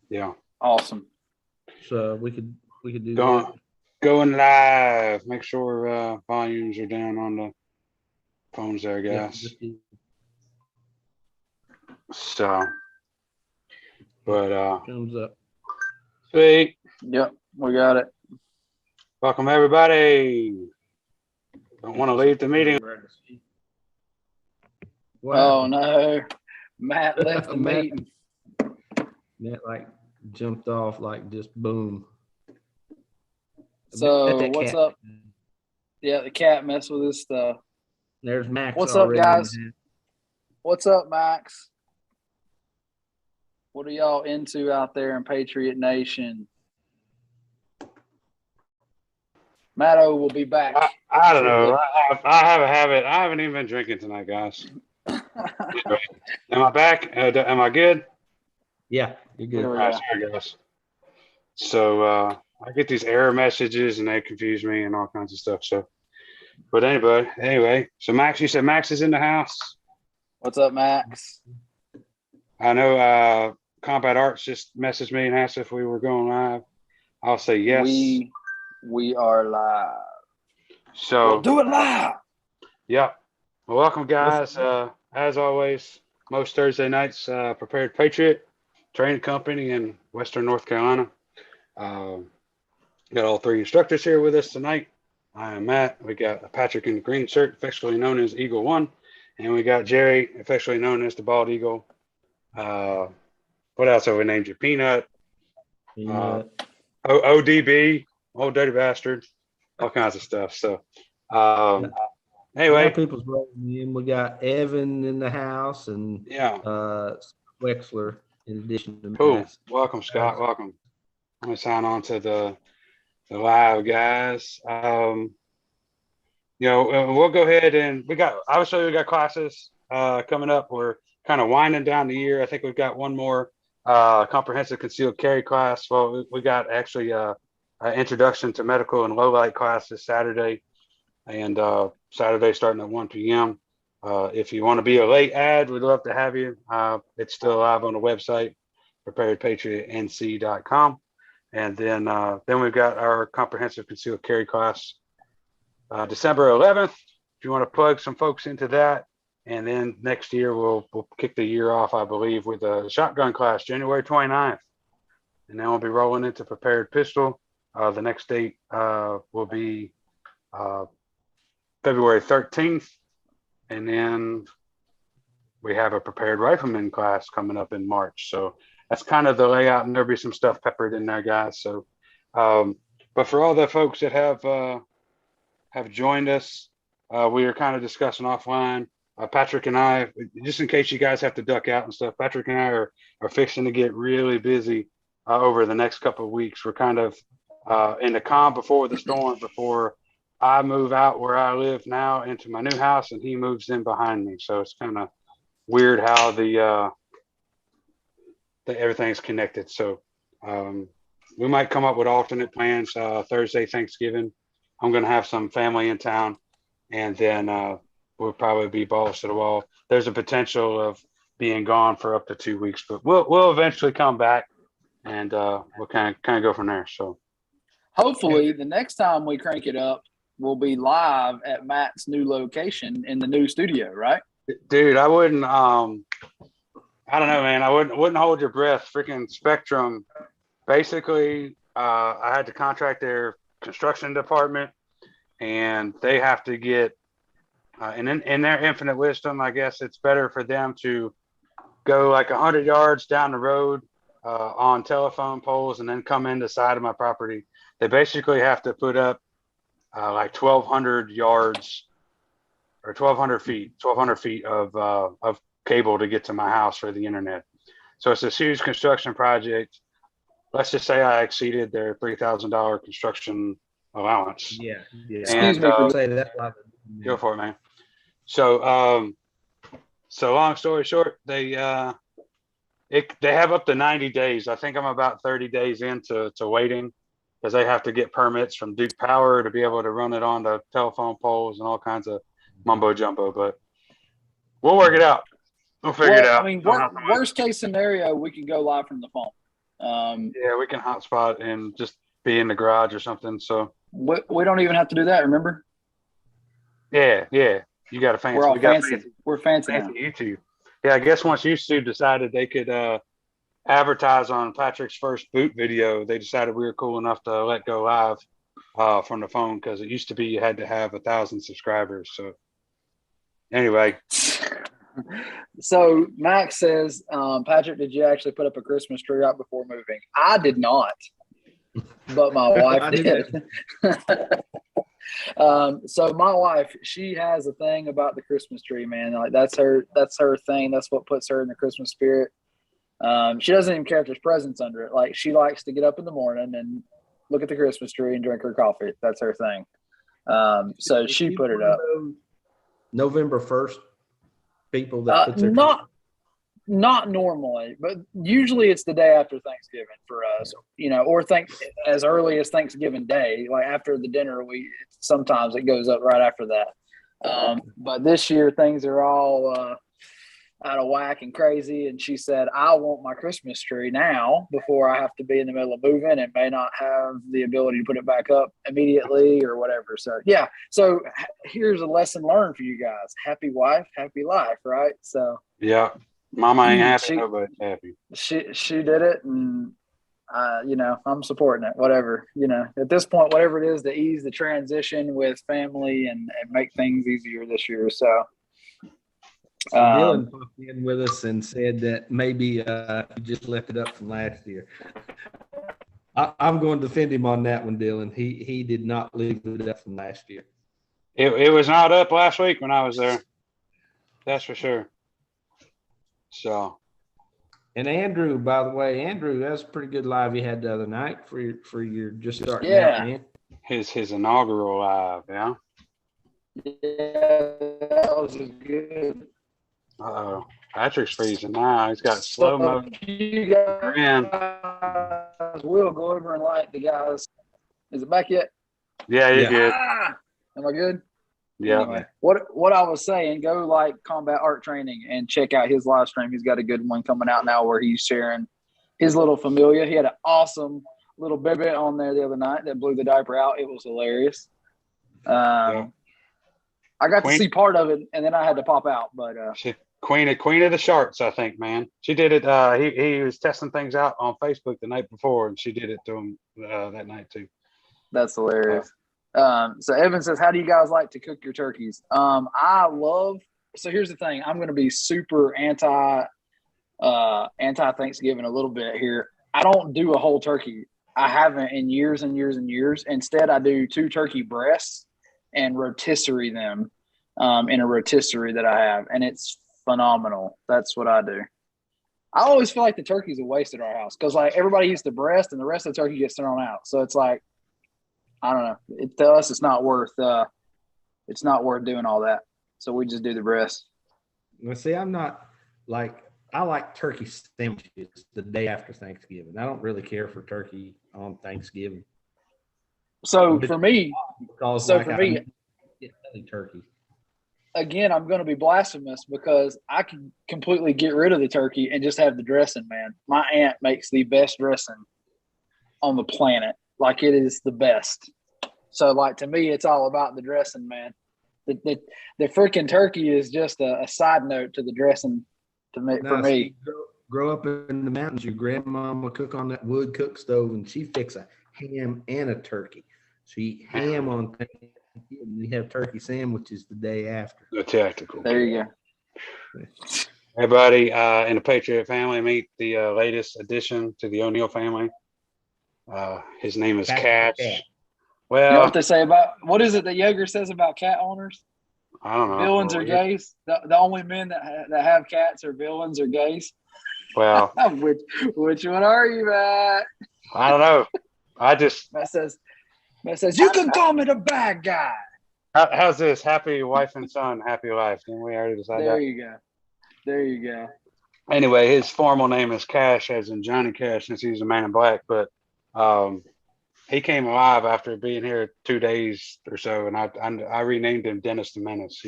Yeah. Awesome. So we could do that. Going live. Make sure volumes are down on the phones there, guys. Yeah, So, but comes up. sweet. Yep, we got it. Welcome everybody. Don't want to leave the meeting. Wow. Oh no, Matt left the meeting. Matt jumped off just boom. So what's up? Yeah, the cat messed with his stuff. There's Max. What's up, guys? What's up, Max? What are y'all into out there in Patriot Nation? Matto will be back. I don't know. I have a habit. I haven't even been drinking tonight, guys. Am I back? Am I good? Yeah, you're good. All right, sorry, guys. So I get these error messages and they confuse me and all kinds of stuff. So, but anyway, so Max, you said Max is in the house. What's up, Max? I know Combat Arts just messaged me and asked if we were going live. I'll say yes. We are live. So we'll do it live. Yep. Well, welcome, guys. As always, most Thursday nights, Prepared Patriot Training Company in Western North Carolina. Got all three instructors here with us tonight. I am Matt. We got Patrick in the green shirt, affectionately known as Eagle One, and we got Jerry, affectionately known as the Bald Eagle. What else have we named you? Peanut. ODB, Old Dirty Bastard, all kinds of stuff. So, anyway, people's rolling in. We got Evan in the house and Wexler in addition to cool. Matt. Welcome, Scott. Welcome. I'm gonna sign on to the live, guys. We'll go ahead and we got classes coming up. We're kind of winding down the year. I think we've got one more comprehensive concealed carry class. Well, we got actually an introduction to medical and low light class this Saturday, and Saturday starting at 1 p.m. If you want to be a late ad, we'd love to have you. It's still live on the website, preparedpatriotnc.com. And then we've got our comprehensive concealed carry class December 11th. If you want to plug some folks into that. And then next year, we'll kick the year off, I believe, with a shotgun class, January 29th. And then we'll be rolling into prepared pistol. The next date will be February 13th. And then we have a prepared rifleman class coming up in March. So that's kind of the layout, and there'll be some stuff peppered in there, guys. So, but for all the folks that have joined us, we are kind of discussing offline. Patrick and I, just in case you guys have to duck out and stuff, Patrick and I are fixing to get really busy over the next couple of weeks. We're kind of in the calm before the storm, before I move out where I live now into my new house, and he moves in behind me. So it's kind of weird how everything's connected. So we might come up with alternate plans. Thursday, Thanksgiving, I'm going to have some family in town, and then we'll probably be balls to the wall. There's a potential of being gone for up to 2 weeks, but we'll eventually come back, and we'll kind of go from there. So hopefully the next time we crank it up, we'll be live at Matt's new location in the new studio, right? Dude, I wouldn't. I don't know, man. I wouldn't hold your breath. Freaking Spectrum. Basically, I had to contract their construction department, and they have to get. And in their infinite wisdom, I guess it's better for them to go like 100 yards down the road on telephone poles and then come in the side of my property. They basically have to put up like 1,200 yards or 1,200 feet of cable to get to my house for the internet. So it's a huge construction project. Let's just say I exceeded their $3,000 construction allowance. Yeah. Excuse me for saying that. Go for it, man. So, so long story short, they have up to 90 days. I think I'm about 30 days into waiting, because they have to get permits from Duke Power to be able to run it on the telephone poles and all kinds of mumbo jumbo. But we'll work it out. We'll figure it out. I mean, worst case scenario, we can go live from the phone. Yeah, we can hotspot and just be in the garage or something. So we don't even have to do that. Remember? Yeah. You got a fancy. We're all we got fancy. We're fancy now. YouTube. Yeah, I guess once YouTube decided they could advertise on Patrick's first boot video, they decided we were cool enough to let go live from the phone, because it used to be you had to have 1,000 subscribers. So anyway. So Max says, Patrick, did you actually put up a Christmas tree right before moving? I did not, but my wife did. So my wife, she has a thing about the Christmas tree, man. Like that's her thing. That's what puts her in the Christmas spirit. She doesn't even care if there's presents under it. Like she likes to get up in the morning and look at the Christmas tree and drink her coffee. That's her thing. So she put it up. November 1st. People that put their not normally, but usually it's the day after Thanksgiving for us, or as early as Thanksgiving Day, like after the dinner. Sometimes it goes up right after that. But this year things are all out of whack and crazy. And she said, I want my Christmas tree now before I have to be in the middle of moving and may not have the ability to put it back up immediately or whatever. So, yeah. So here's a lesson learned for you guys. Happy wife, happy life, right? So, yeah. Mama ain't happy, nobody's happy. She did it, and I'm supporting it. Whatever, at this point, whatever it is to ease the transition with family and make things easier this year. So Dylan popped in with us and said that maybe you just left it up from last year. I'm going to defend him on that one, Dylan. He did not leave it up from last year. It was not up last week when I was there. That's for sure. So, and Andrew, by the way, that was a pretty good live you had the other night for your just starting out, man. His inaugural live, yeah. Yeah, that was good. Uh-oh. Patrick's freezing now. He's got slow mo. You guys will go over and like the guys. Is it back yet? Yeah, you're good. Am I good? Yeah. Anyway, what I was saying, go like Combat Art Training and check out his live stream. He's got a good one coming out now where he's sharing his little familia. He had an awesome little baby on there the other night that blew the diaper out. It was hilarious. I got to see part of it, and then I had to pop out. But Queen of the Sharks, I think, man. She did it. He was testing things out on Facebook the night before, and she did it to him that night too. That's hilarious. So Evan says, how do you guys like to cook your turkeys? So here's the thing. I'm going to be super anti Thanksgiving a little bit here. I don't do a whole turkey. I haven't in years and years and years. Instead, I do 2 turkey breasts and rotisserie them in a rotisserie that I have. And it's phenomenal. That's what I do. I always feel like the turkey's a waste at our house because like everybody eats the breast and the rest of the turkey gets thrown out. So it's like, I don't know. To us, it's not worth doing all that. So we just do the breast. Well, see, I'm not like I like turkey sandwiches the day after Thanksgiving. I don't really care for turkey on Thanksgiving. So for me, turkey. Again, I'm going to be blasphemous because I can completely get rid of the turkey and just have the dressing, man. My aunt makes the best dressing on the planet. Like it is the best. So like to me, it's all about the dressing, man. The freaking turkey is just a side note to the dressing for me. Grow up in the mountains, your grandma would cook on that wood cook stove and she fix a ham and a turkey. So you eat ham on Thanksgiving and you have turkey sandwiches the day after. The tactical. There you go. Everybody in the Patriot family, meet the latest addition to the O'Neill family. His name is Cash. Well, you know what they say about what is it that Yeager says about cat owners? I don't know. Villains or gays? The only men that have cats are villains or gays. Well, which one are you, Matt? I don't know. Matt says you can call me the bad guy. How's this? Happy wife and son, happy life. Didn't we already decide that? There you go. Anyway, his formal name is Cash, as in Johnny Cash, since he's a man in black. But he came alive after being here 2 days or so, and I renamed him Dennis the Menace.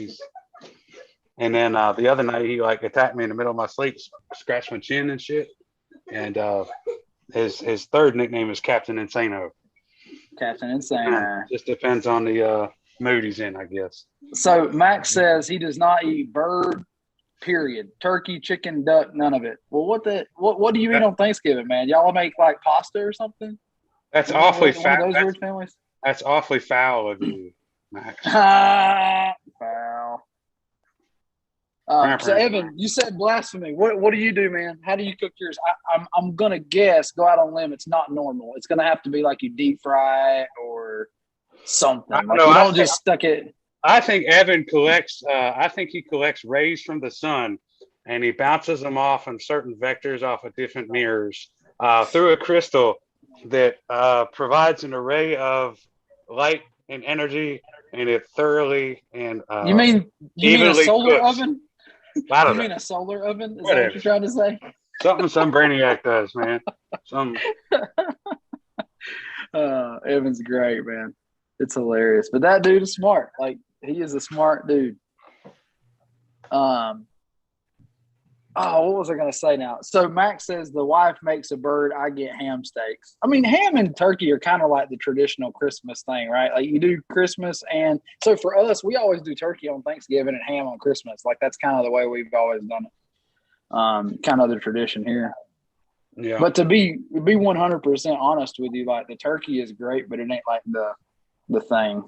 And then the other night he like attacked me in the middle of my sleep, scratched my chin and shit. And his third nickname is Captain Insano. Captain Insane. Just depends on the mood he's in, I guess. So Max says he does not eat bird, period. Turkey, chicken, duck, none of it. Well, what do you eat on Thanksgiving, man? Y'all make like pasta or something? That's awfully one of foul. those weird families? That's awfully foul of you, Max. Foul. So Evan, you said blasphemy. What do you do, man? How do you cook yours? I'm gonna guess, go out on a limb, it's not normal. It's gonna have to be like you deep fry it or something. Like you don't just stuck it. I think Evan collects. I think he collects rays from the sun, and he bounces them off on certain vectors off of different mirrors through a crystal that provides an array of light and energy, and it thoroughly and you mean a solar cooks. Oven? I don't you know. mean a solar oven? Is Whatever. that what you're trying to say? Something some brainiac does, man. Evan's great, man. It's hilarious. But that dude is smart. Like, he is a smart dude. What was I going to say now? So Max says the wife makes a bird, I get ham steaks. I mean, ham and turkey are kind of like the traditional Christmas thing, right? Like you do Christmas, and so for us, we always do turkey on Thanksgiving and ham on Christmas. Like that's kind of the way we've always done it. Kind of the tradition here. Yeah. But to be 100% honest with you, like the turkey is great, but it ain't like the thing.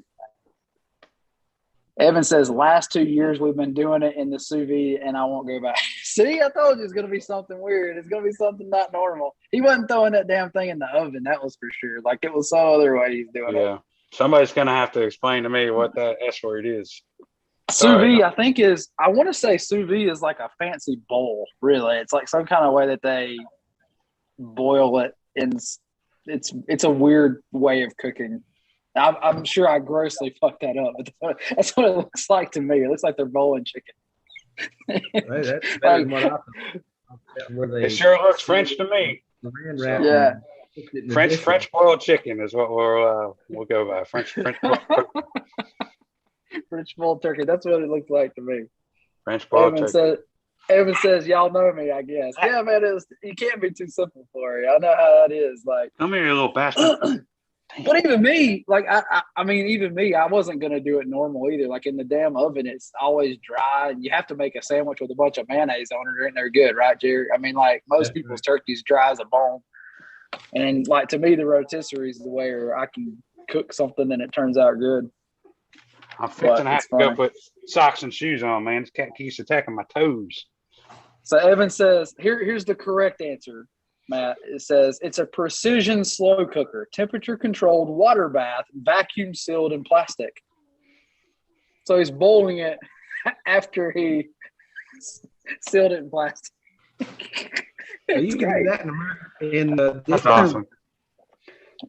Evan says, last 2 years we've been doing it in the sous vide, and I won't go back. See, I told you it's going to be something weird. It's going to be something not normal. He wasn't throwing that damn thing in the oven, that was for sure. Like, it was some other way he's doing it. Yeah. Somebody's going to have to explain to me what that S word is. Sous vide, I think I want to say sous vide is like a fancy bowl, really. It's like some kind of way that they boil it. It's a weird way of cooking. I'm sure I grossly fucked that up, but that's what it looks like to me. It looks like they're boiling chicken. Right, that's better than what I thought. It sure looks French to me. Yeah. French boiled chicken is what we'll go by. French boiled turkey. That's what it looked like to me. French boiled turkey. Evan says, y'all know me, I guess. Yeah, man, you can't be too simple for you. I know how that is. Like, come here, you little bastard. But even me, like I mean, even me, I wasn't gonna do it normal either. Like in the damn oven, it's always dry, and you have to make a sandwich with a bunch of mayonnaise on it, and they're good, right, Jerry? I mean, like most people's turkey's dry as a bone, and like to me, the rotisserie is the way where I can cook something and it turns out good. I'm fixing to have to go put socks and shoes on, man. This cat keeps attacking my toes. So Evan says, here's the correct answer. Matt, it says it's a precision slow cooker, temperature controlled water bath, vacuum sealed in plastic. So he's boiling it after he sealed it in plastic. You can do that in America. That's awesome.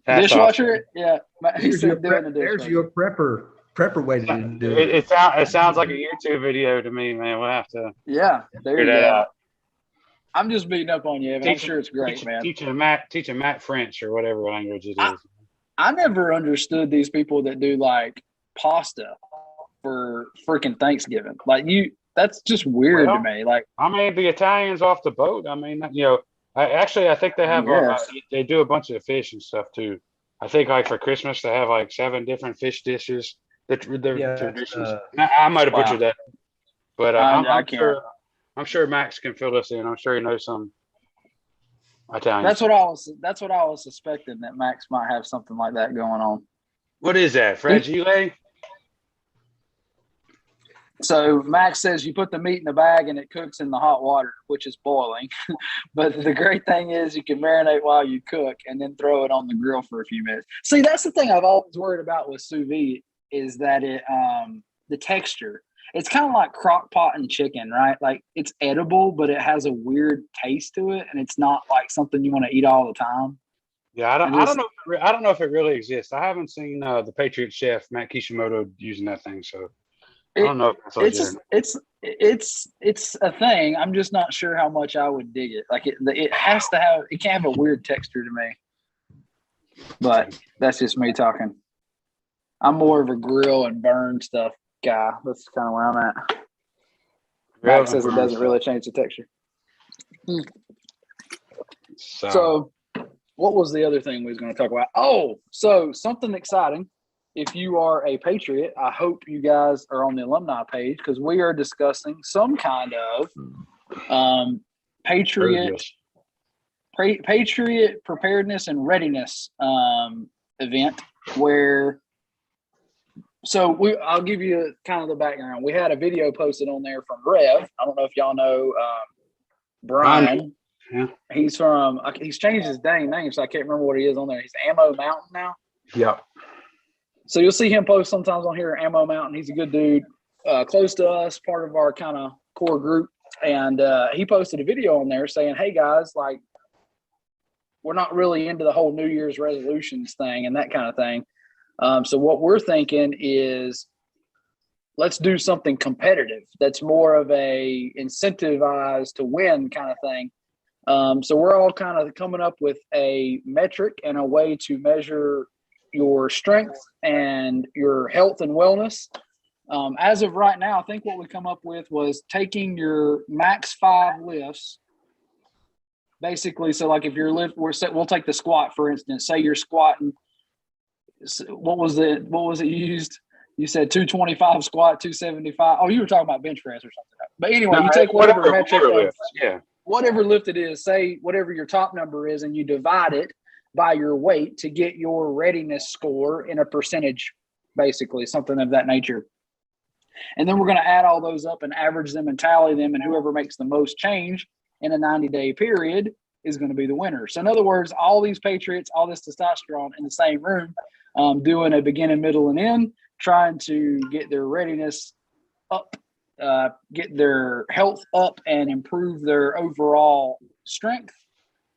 Dishwasher, awesome. Yeah. There's your prepper way to do it. It sounds like a YouTube video to me, man. We'll have to. Yeah, there you go. I'm just beating up on you, Evan. I'm sure it's great, man. Teaching Matt French or whatever language it is. I never understood these people that do like pasta for freaking Thanksgiving. Like that's just weird to me. Like, I mean, the Italians off the boat. I mean, I think they have. They do a bunch of fish and stuff too. I think like for Christmas they have like 7 different fish dishes. They're traditions. I might have butchered that, but I'm sure Max can fill us in. I'm sure he knows some Italian. That's what I was suspecting, that Max might have something like that going on. What is that, fragile? So Max says you put the meat in the bag and it cooks in the hot water, which is boiling. But the great thing is you can marinate while you cook and then throw it on the grill for a few minutes. See, that's the thing I've always worried about with sous vide is that the texture. It's kind of like crock pot and chicken, right? Like it's edible, but it has a weird taste to it, and it's not like something you want to eat all the time. Yeah, I don't know if it really exists. I haven't seen the Patriot chef Matt Kishimoto using that thing, so I don't know if it's a thing. I'm just not sure how much I would dig it. Like it can't have a weird texture to me. But that's just me talking. I'm more of a grill and burn stuff guy. That's kind of where I'm at. Max says it doesn't really change the texture. So what was the other thing we was going to talk about? Oh, so something exciting. If you are a Patriot, I hope you guys are on the alumni page because we are discussing some kind of Patriot preparedness and readiness event where. So I'll give you kind of the background. We had a video posted on there from Rev. I don't know if y'all know Brian. Yeah. He's changed his dang name, so I can't remember what he is on there. He's Ammo Mountain now. Yep. So you'll see him post sometimes on here, Ammo Mountain. He's a good dude, close to us, part of our kind of core group. And he posted a video on there saying, hey, guys, like, we're not really into the whole New Year's resolutions thing and that kind of thing. So what we're thinking is let's do something competitive that's more of a incentivized to win kind of thing. So we're all kind of coming up with a metric and a way to measure your strength and your health and wellness. As of right now, I think what we come up with was taking your max 5 lifts. Basically, so like if you're we'll take the squat, for instance, say you're squatting. What was it used? You said 225 squat, 275. Oh, you were talking about bench press or something. But anyway, you take whatever metric whatever lift it is, say whatever your top number is, and you divide it by your weight to get your readiness score in a percentage, basically, something of that nature. And then we're going to add all those up and average them and tally them, and whoever makes the most change in a 90-day period is going to be the winner. So in other words, all these Patriots, all this testosterone in the same room, doing a beginning, middle, and end, trying to get their readiness up, get their health up, and improve their overall strength,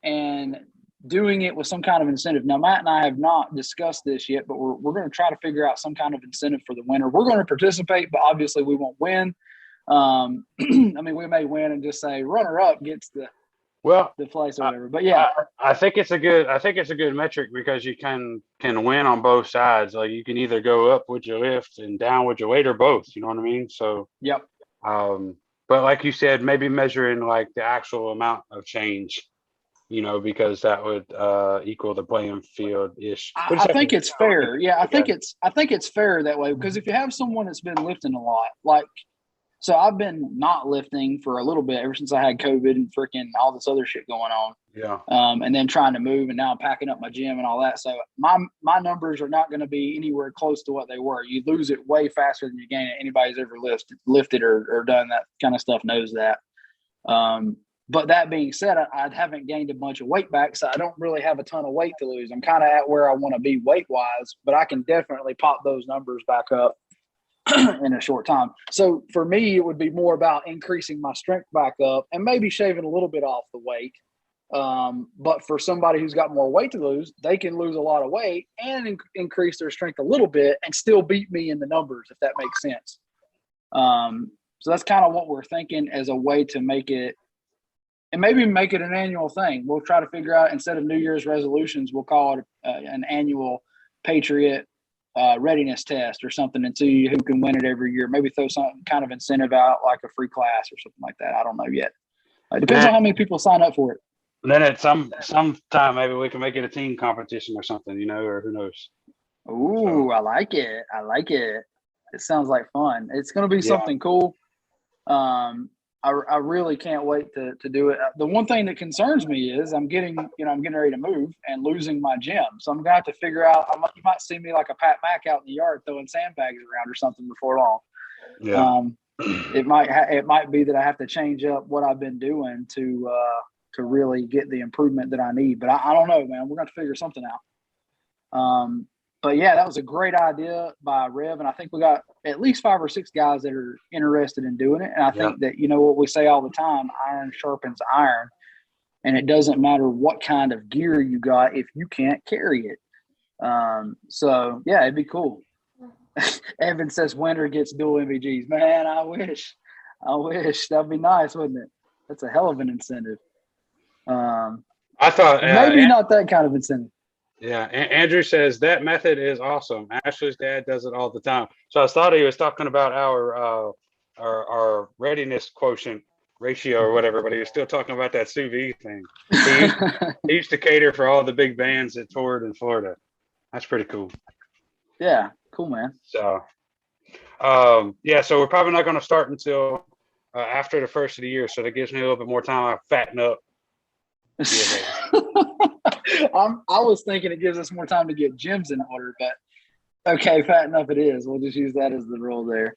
and doing it with some kind of incentive. Now, Matt and I have not discussed this yet, but we're going to try to figure out some kind of incentive for the winner. We're going to participate, but obviously we won't win. I mean, we may win and just say runner-up gets the place or whatever. But yeah, I think it's a good metric because you can win on both sides. Like you can either go up with your lift and down with your weight, or both. You know what I mean? So yep. But like you said, maybe measuring like the actual amount of change, you know, because that would equal the playing field ish. I think it's fair. Yeah, I think it's fair that way, because if you have someone that's been lifting a lot, like. So I've been not lifting for a little bit ever since I had COVID and freaking all this other shit going on. Yeah. And then trying to move, and now I'm packing up my gym and all that. So my numbers are not going to be anywhere close to what they were. You lose it way faster than you gain it. Anybody's ever lifted or done that kind of stuff knows that. But that being said, I haven't gained a bunch of weight back, so I don't really have a ton of weight to lose. I'm kind of at where I want to be weight-wise, but I can definitely pop those numbers back up in a short time. So for me, it would be more about increasing my strength back up and maybe shaving a little bit off the weight. But for somebody who's got more weight to lose, they can lose a lot of weight and increase their strength a little bit and still beat me in the numbers, if that makes sense. So that's kind of what we're thinking as a way to make it, and maybe make it an annual thing. We'll try to figure out, instead of New Year's resolutions, we'll call it an annual Patriot readiness test or something, and see who can win it every year. Maybe throw some kind of incentive out, like a free class or something like that. I don't know yet. It depends on how many people sign up for it. Then at some time, maybe we can make it a team competition or something, you know, or who knows. Ooh, so. I like it. It sounds like fun. It's going to be something cool. I really can't wait to do it. The one thing that concerns me is I'm getting ready to move and losing my gym. So I'm going to have to figure out, you might see me like a Pat Mack out in the yard throwing sandbags around or something before long. Yeah. It might be that I have to change up what I've been doing to really get the improvement that I need. But I don't know, man. We're going to figure something out. But yeah, that was a great idea by Rev, and I think we got at least 5 or 6 guys that are interested in doing it. And I think that, you know what we say all the time, iron sharpens iron, and it doesn't matter what kind of gear you got if you can't carry it. So yeah, it'd be cool. Evan says winner gets dual MVGs. Man, I wish that'd be nice, wouldn't it? That's a hell of an incentive. I thought maybe not that kind of incentive. Yeah, Andrew says that method is awesome. Ashley's dad does it all the time. So I thought he was talking about our readiness quotient ratio or whatever, but he was still talking about that sous vide thing. He used to cater for all the big bands that toured in Florida. That's pretty cool. Yeah, cool, man. So, so we're probably not going to start until after the first of the year. So that gives me a little bit more time to fatten up. I was thinking it gives us more time to get gyms in order, but okay, fatten up it is. We'll just use that as the rule there.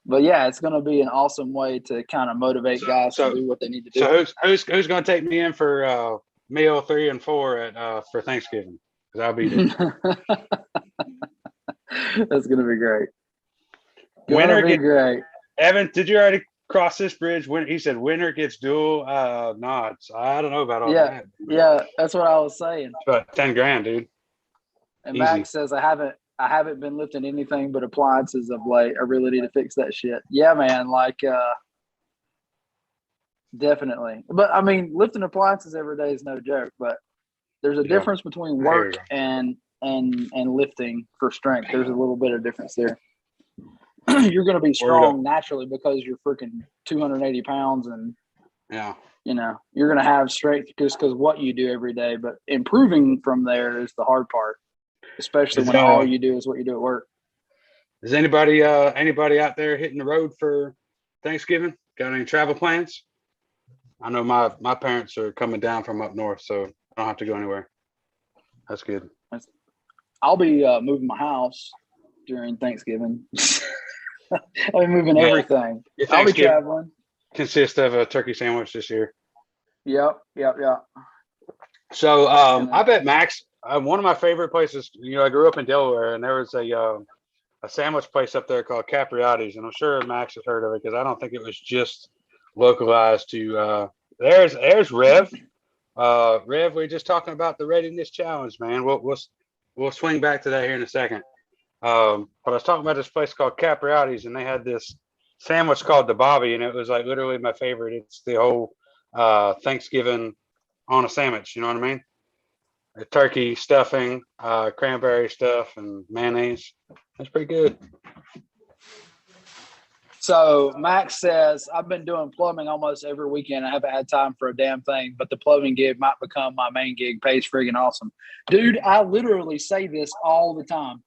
But yeah, it's going to be an awesome way to kind of motivate guys to do what they need to do. So who's going to take me in for meal 3 and 4 for Thanksgiving? Because I'll be there. That's going to be great. Great. Evan, did you already cross this bridge? He said winner gets dual nods. I don't know about all that. Yeah, that's what I was saying. It's about 10 grand, dude. And easy. Max says I haven't been lifting anything but appliances of late. I really need to fix that shit. Yeah, man. Like, definitely. But I mean, lifting appliances every day is no joke. But there's a difference between work and lifting for strength. There's a little bit of difference there. You're going to be strong naturally because you're freaking 280 pounds, and you know you're going to have strength just because what you do every day. But improving from there is the hard part. Especially when all you do is what you do at work. Is anybody out there hitting the road for Thanksgiving? Got any travel plans? I know my parents are coming down from up north, so I don't have to go anywhere. That's good. I'll be moving my house during Thanksgiving. I'll be moving everything. I'll be traveling. Consists of a turkey sandwich this year. Yep. So I bet Max, one of my favorite places, I grew up in Delaware, and there was a sandwich place up there called Patriots, and I'm sure Max has heard of it because I don't think it was just localized to there's Rev. Rev, we were just talking about the Readiness Challenge, man. We'll swing back to that here in a second. But I was talking about this place called Patriots, and they had this sandwich called the Bobby, and it was like literally my favorite. It's the whole Thanksgiving on a sandwich, you know what I mean? The turkey stuffing, cranberry stuff, and mayonnaise. That's pretty good. So Max says, I've been doing plumbing almost every weekend. I haven't had time for a damn thing, but the plumbing gig might become my main gig. Pays friggin' awesome. Dude, I literally say this all the time.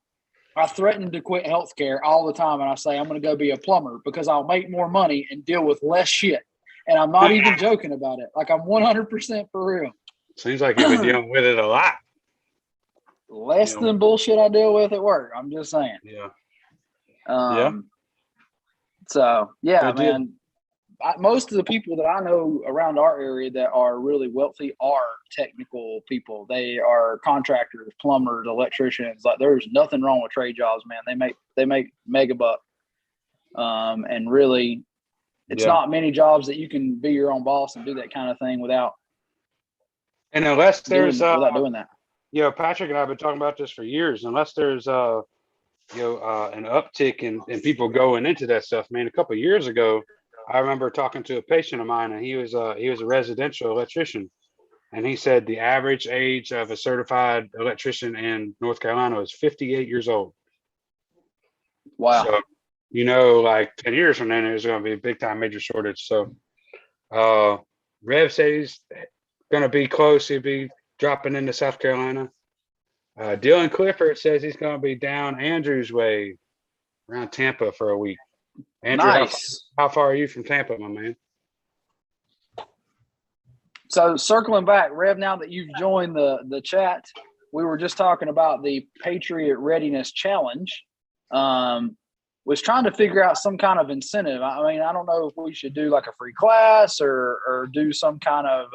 I threaten to quit healthcare all the time, and I say I'm going to go be a plumber because I'll make more money and deal with less shit. And I'm not even joking about it. Like, I'm 100% for real. Seems like you've been dealing with it a lot. Less than bullshit I deal with at work. I'm just saying. Yeah. So, yeah, man. Most of the people that I know around our area that are really wealthy are technical people. They are contractors, plumbers, electricians. Like, there's nothing wrong with trade jobs, man. They make mega buck. And really, it's not many jobs that you can be your own boss and do that kind of thing without. And unless there's without doing that. Patrick and I have been talking about this for years. Unless there's an uptick in people going into that stuff, man. A couple of years ago, I remember talking to a patient of mine, and he was a residential electrician, and he said the average age of a certified electrician in North Carolina is 58 years old. Wow. So, like 10 years from then, there's going to be a big time major shortage. So, Rev said he's going to be close. He'll be dropping into South Carolina. Dylan Clifford says he's going to be down Andrew's way around Tampa for a week. Andrew, nice. How far are you from Tampa, my man? So circling back, Rev, now that you've joined the chat, we were just talking about the Patriot Readiness Challenge. Was trying to figure out some kind of incentive. I mean, I don't know if we should do like a free class or do some kind of,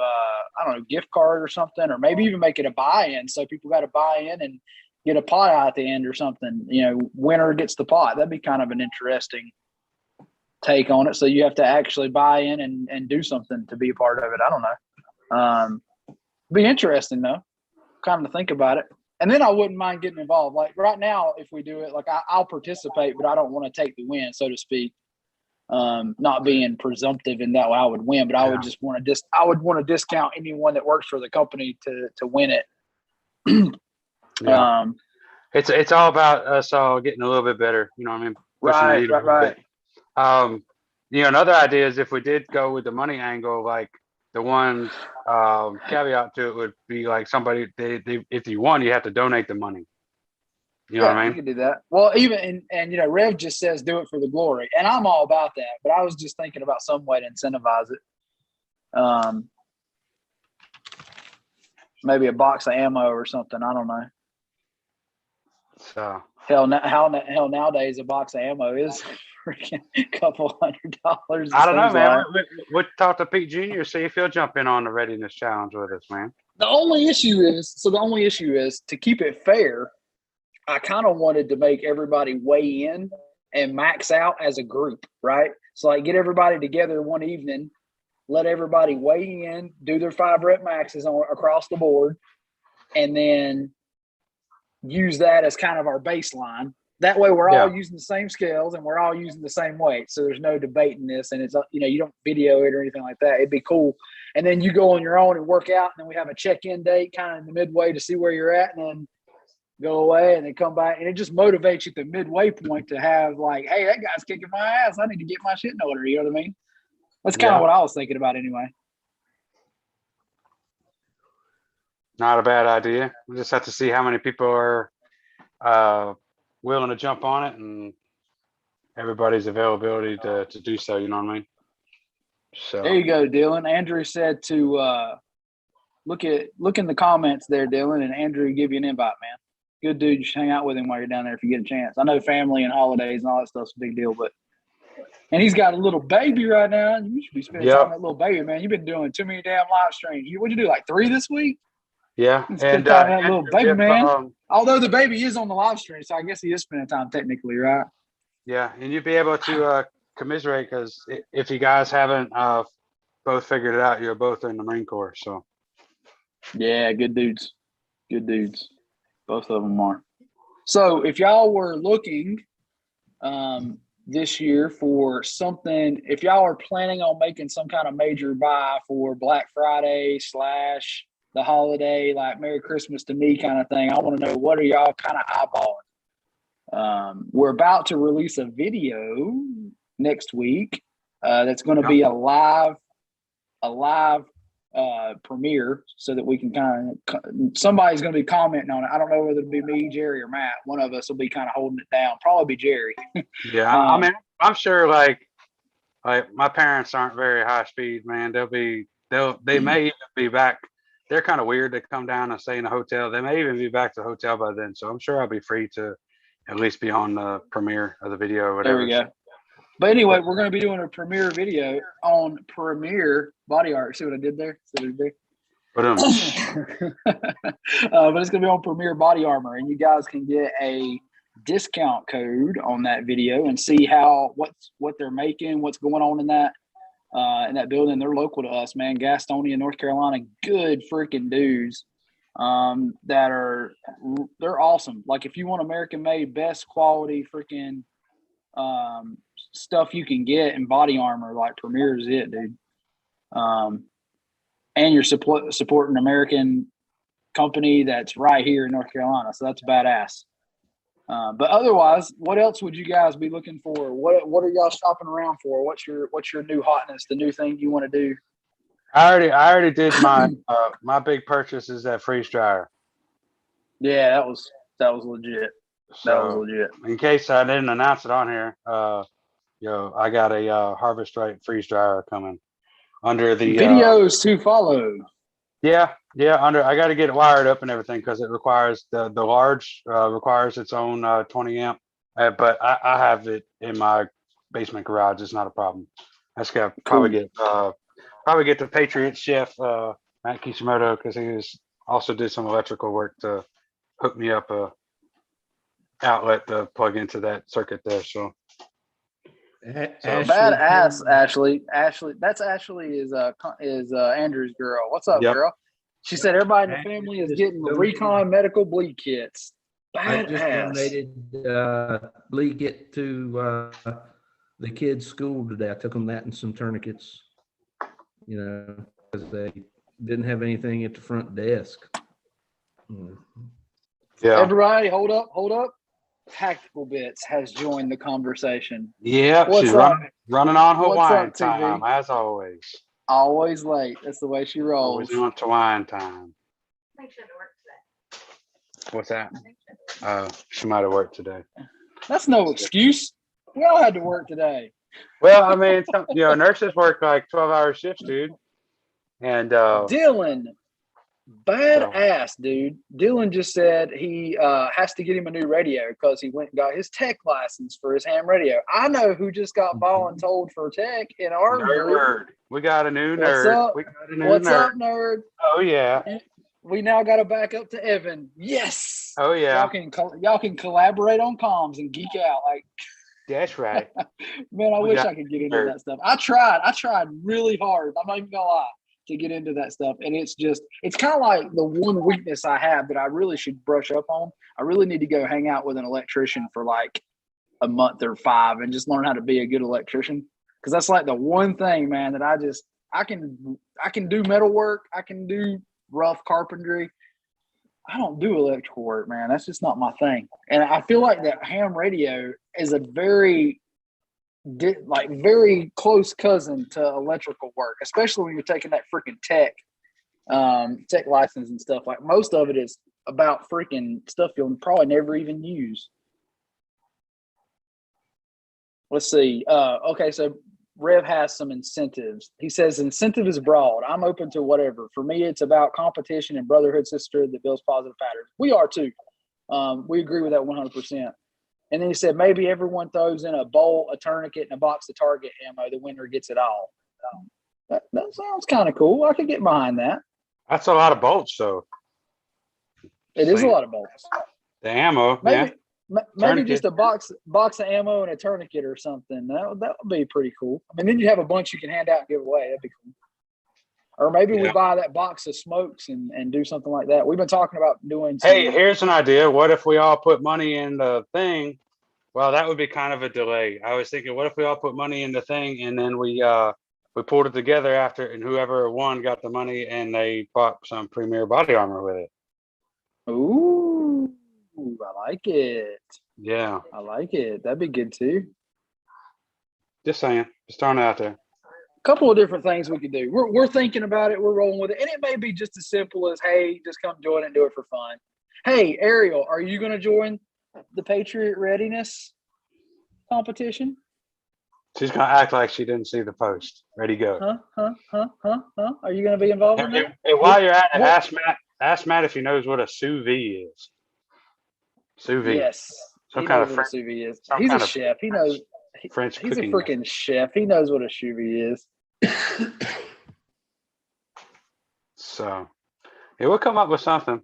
gift card or something, or maybe even make it a buy-in. So people got to buy in and get a pot out at the end or something. Winner gets the pot. That'd be kind of an interesting take on it. So you have to actually buy in and do something to be a part of it. I don't know. Be interesting though, kind of think about it. And then I wouldn't mind getting involved. Like right now, if we do it, like I'll participate, but I don't want to take the win, so to speak. Not being presumptive in that I would win, but I would just want to I would want to discount anyone that works for the company to win it. It's all about us all getting a little bit better. You know what I mean? Right. Another idea is if we did go with the money angle, like the one caveat to it would be like somebody if you won, you have to donate the money. You know what I You mean? could do that. Well, even and Rev just says do it for the glory, and I'm all about that. But I was just thinking about some way to incentivize it. Maybe a box of ammo or something. I don't know. So hell nowadays a box of ammo is freaking a couple $100. I don't know, man. We'll talk to Pete Jr. See if he'll jump in on the readiness challenge with us, man. The only issue is to keep it fair. I kind of wanted to make everybody weigh in and max out as a group, right? So like get everybody together one evening, let everybody weigh in, do their 5 rep maxes across the board, and then use that as kind of our baseline. That way we're all using the same scales and we're all using the same weight. So there's no debating this, and it's, you don't video it or anything like that. It'd be cool. And then you go on your own and work out, and then we have a check-in date kind of in the midway to see where you're at, and then go away and then come back. And it just motivates you at the midway point to have like, hey, that guy's kicking my ass. I need to get my shit in order. You know what I mean? That's kind of what I was thinking about anyway. Not a bad idea. We just have to see how many people are willing to jump on it and everybody's availability to do so. You know what I mean? So there you go, Dylan. Andrew said to look in the comments there, Dylan, and Andrew give you an invite, man. Good dude. Just hang out with him while you're down there if you get a chance. I know family and holidays and all that stuff's a big deal, and he's got a little baby right now. You should be spending time with that little baby, man. You've been doing too many damn live streams. What'd you do, like 3 this week? Yeah. And that little baby, man. Although the baby is on the live stream, so I guess he is spending time technically, right? Yeah, and you'd be able to commiserate because if you guys haven't both figured it out, you're both in the Marine Corps. So yeah, good dudes. Both of them are. So if y'all were looking this year for something, if y'all are planning on making some kind of major buy for Black Friday / the holiday, like Merry Christmas to me kind of thing, I want to know, what are y'all kind of eyeballing? We're about to release a video next week that's going to be a live premiere, so that we can somebody's going to be commenting on it. I don't know whether it'll be me, Jerry, or Matt. One of us will be kind of holding it down. Probably be Jerry. Yeah, I mean, I'm sure like my parents aren't very high speed, man. They may even be back. They're kind of weird to come down and stay in a hotel. They may even be back to the hotel by then. So I'm sure I'll be free to at least be on the premiere of the video or whatever. There we go. But anyway, we're going to be doing a premiere video on Premiere Body Art. See what I did there? But it's going to be on Premiere Body Armor, and you guys can get a discount code on that video and see what they're making, what's going on in that building. They're local to us, man. Gastonia, North Carolina. Good freaking dudes. They're awesome. Like if you want American made, best quality freaking stuff you can get in body armor, like Premier is it, dude. And you're supporting an American company that's right here in North Carolina, so that's badass. But otherwise, what else would you guys be looking for? What are y'all shopping around for? What's your new hotness? The new thing you want to do? I already did my my big purchase is that freeze dryer. Yeah, that was legit. That was legit. In case I didn't announce it on here, I got a Harvest Right freeze dryer coming under the videos to follow. Yeah. I got to get it wired up and everything because it requires the large requires its own 20 amp. But I have it in my basement garage. It's not a problem. I just got probably get the Patriot chef Matt Kishimoto, because he also did some electrical work to hook me up a outlet to plug into that circuit there. So badass, Ashley. That's Ashley is Andrew's girl. What's up, girl? She said everybody in the family is getting recon medical bleed kits. Badass. I just donated bleed kit to the kids' school today. I took them that and some tourniquets, because they didn't have anything at the front desk. Yeah. Everybody, hold up. Tactical Bits has joined the conversation. Yep, What's she's up? running on Hawaiian What's up, TV? time, as always. Always late. That's the way she rolls. Always on Hawaiian time. I think she had to work today. What's that? I think she had to work. She might have worked today. That's no excuse. We all had to work today. Well, I mean, nurses work like 12-hour shifts, dude. And Dylan, badass, dude. Dylan just said he has to get him a new radio because he went and got his tech license for his ham radio. I know who just got voluntold for tech in our group. nerd. We got a new What's nerd. up? We got a new What's nerd. up, nerd? Oh yeah. We now got to back up to Evan. Yes. Oh yeah. Y'all can collaborate on comms and geek out. Like, That's right. man, I We wish got I could get into nerd. that stuff. I tried really hard. I'm not even gonna lie, to get into that stuff. And it's kind of like the one weakness I have that I really should brush up on. I really need to go hang out with an electrician for like a month or 5 and just learn how to be a good electrician. Because that's like the one thing, man, that I can do metal work. I can do rough carpentry. I don't do electrical work, man. That's just not my thing. And I feel like that ham radio is a very close cousin to electrical work, especially when you're taking that freaking tech license and stuff. Like, most of it is about freaking stuff you'll probably never even use. Let's see. Okay, so Rev has some incentives. He says incentive is broad. I'm open to whatever. For me, it's about competition and brotherhood, sisterhood that builds positive patterns. We are too. We agree with that 100%. And then he said maybe everyone throws in a bowl, a tourniquet, and a box of target ammo. The winner gets it all. That sounds kind of cool. I could get behind that. That's a lot of bolts, though. It is a lot of bolts. The ammo, Maybe Tourniquet. just a box of ammo and a tourniquet or something. That would be pretty cool. I mean, then you have a bunch you can hand out and give away. That'd be cool. Or maybe we buy that box of smokes and do something like that. We've been talking about doing some. Hey, here's an idea. What if we all put money in the thing? Well, that would be kind of a delay. I was thinking, what if we all put money in the thing and then we pulled it together after, and whoever won got the money and they bought some premier body armor with it. Ooh, I like it. Yeah. I like it. That'd be good too. Just saying. Just throwing it out there. Couple of different things we could do. We're thinking about it. We're rolling with it. And it may be just as simple as, hey, just come join and do it for fun. Hey, Ariel, are you going to join the Patriot Readiness competition? She's going to act like she didn't see the post. Ready, go. Huh? Are you going to be involved in that? Hey, while you're at it, ask Matt if he knows what a sous vide is. Sous vide. Yes. Some He kind knows of what a sous vide is. He's a chef. He knows. French He's a cooking. freaking chef. He knows what a sous vide is. So, yeah, we'll come up with something.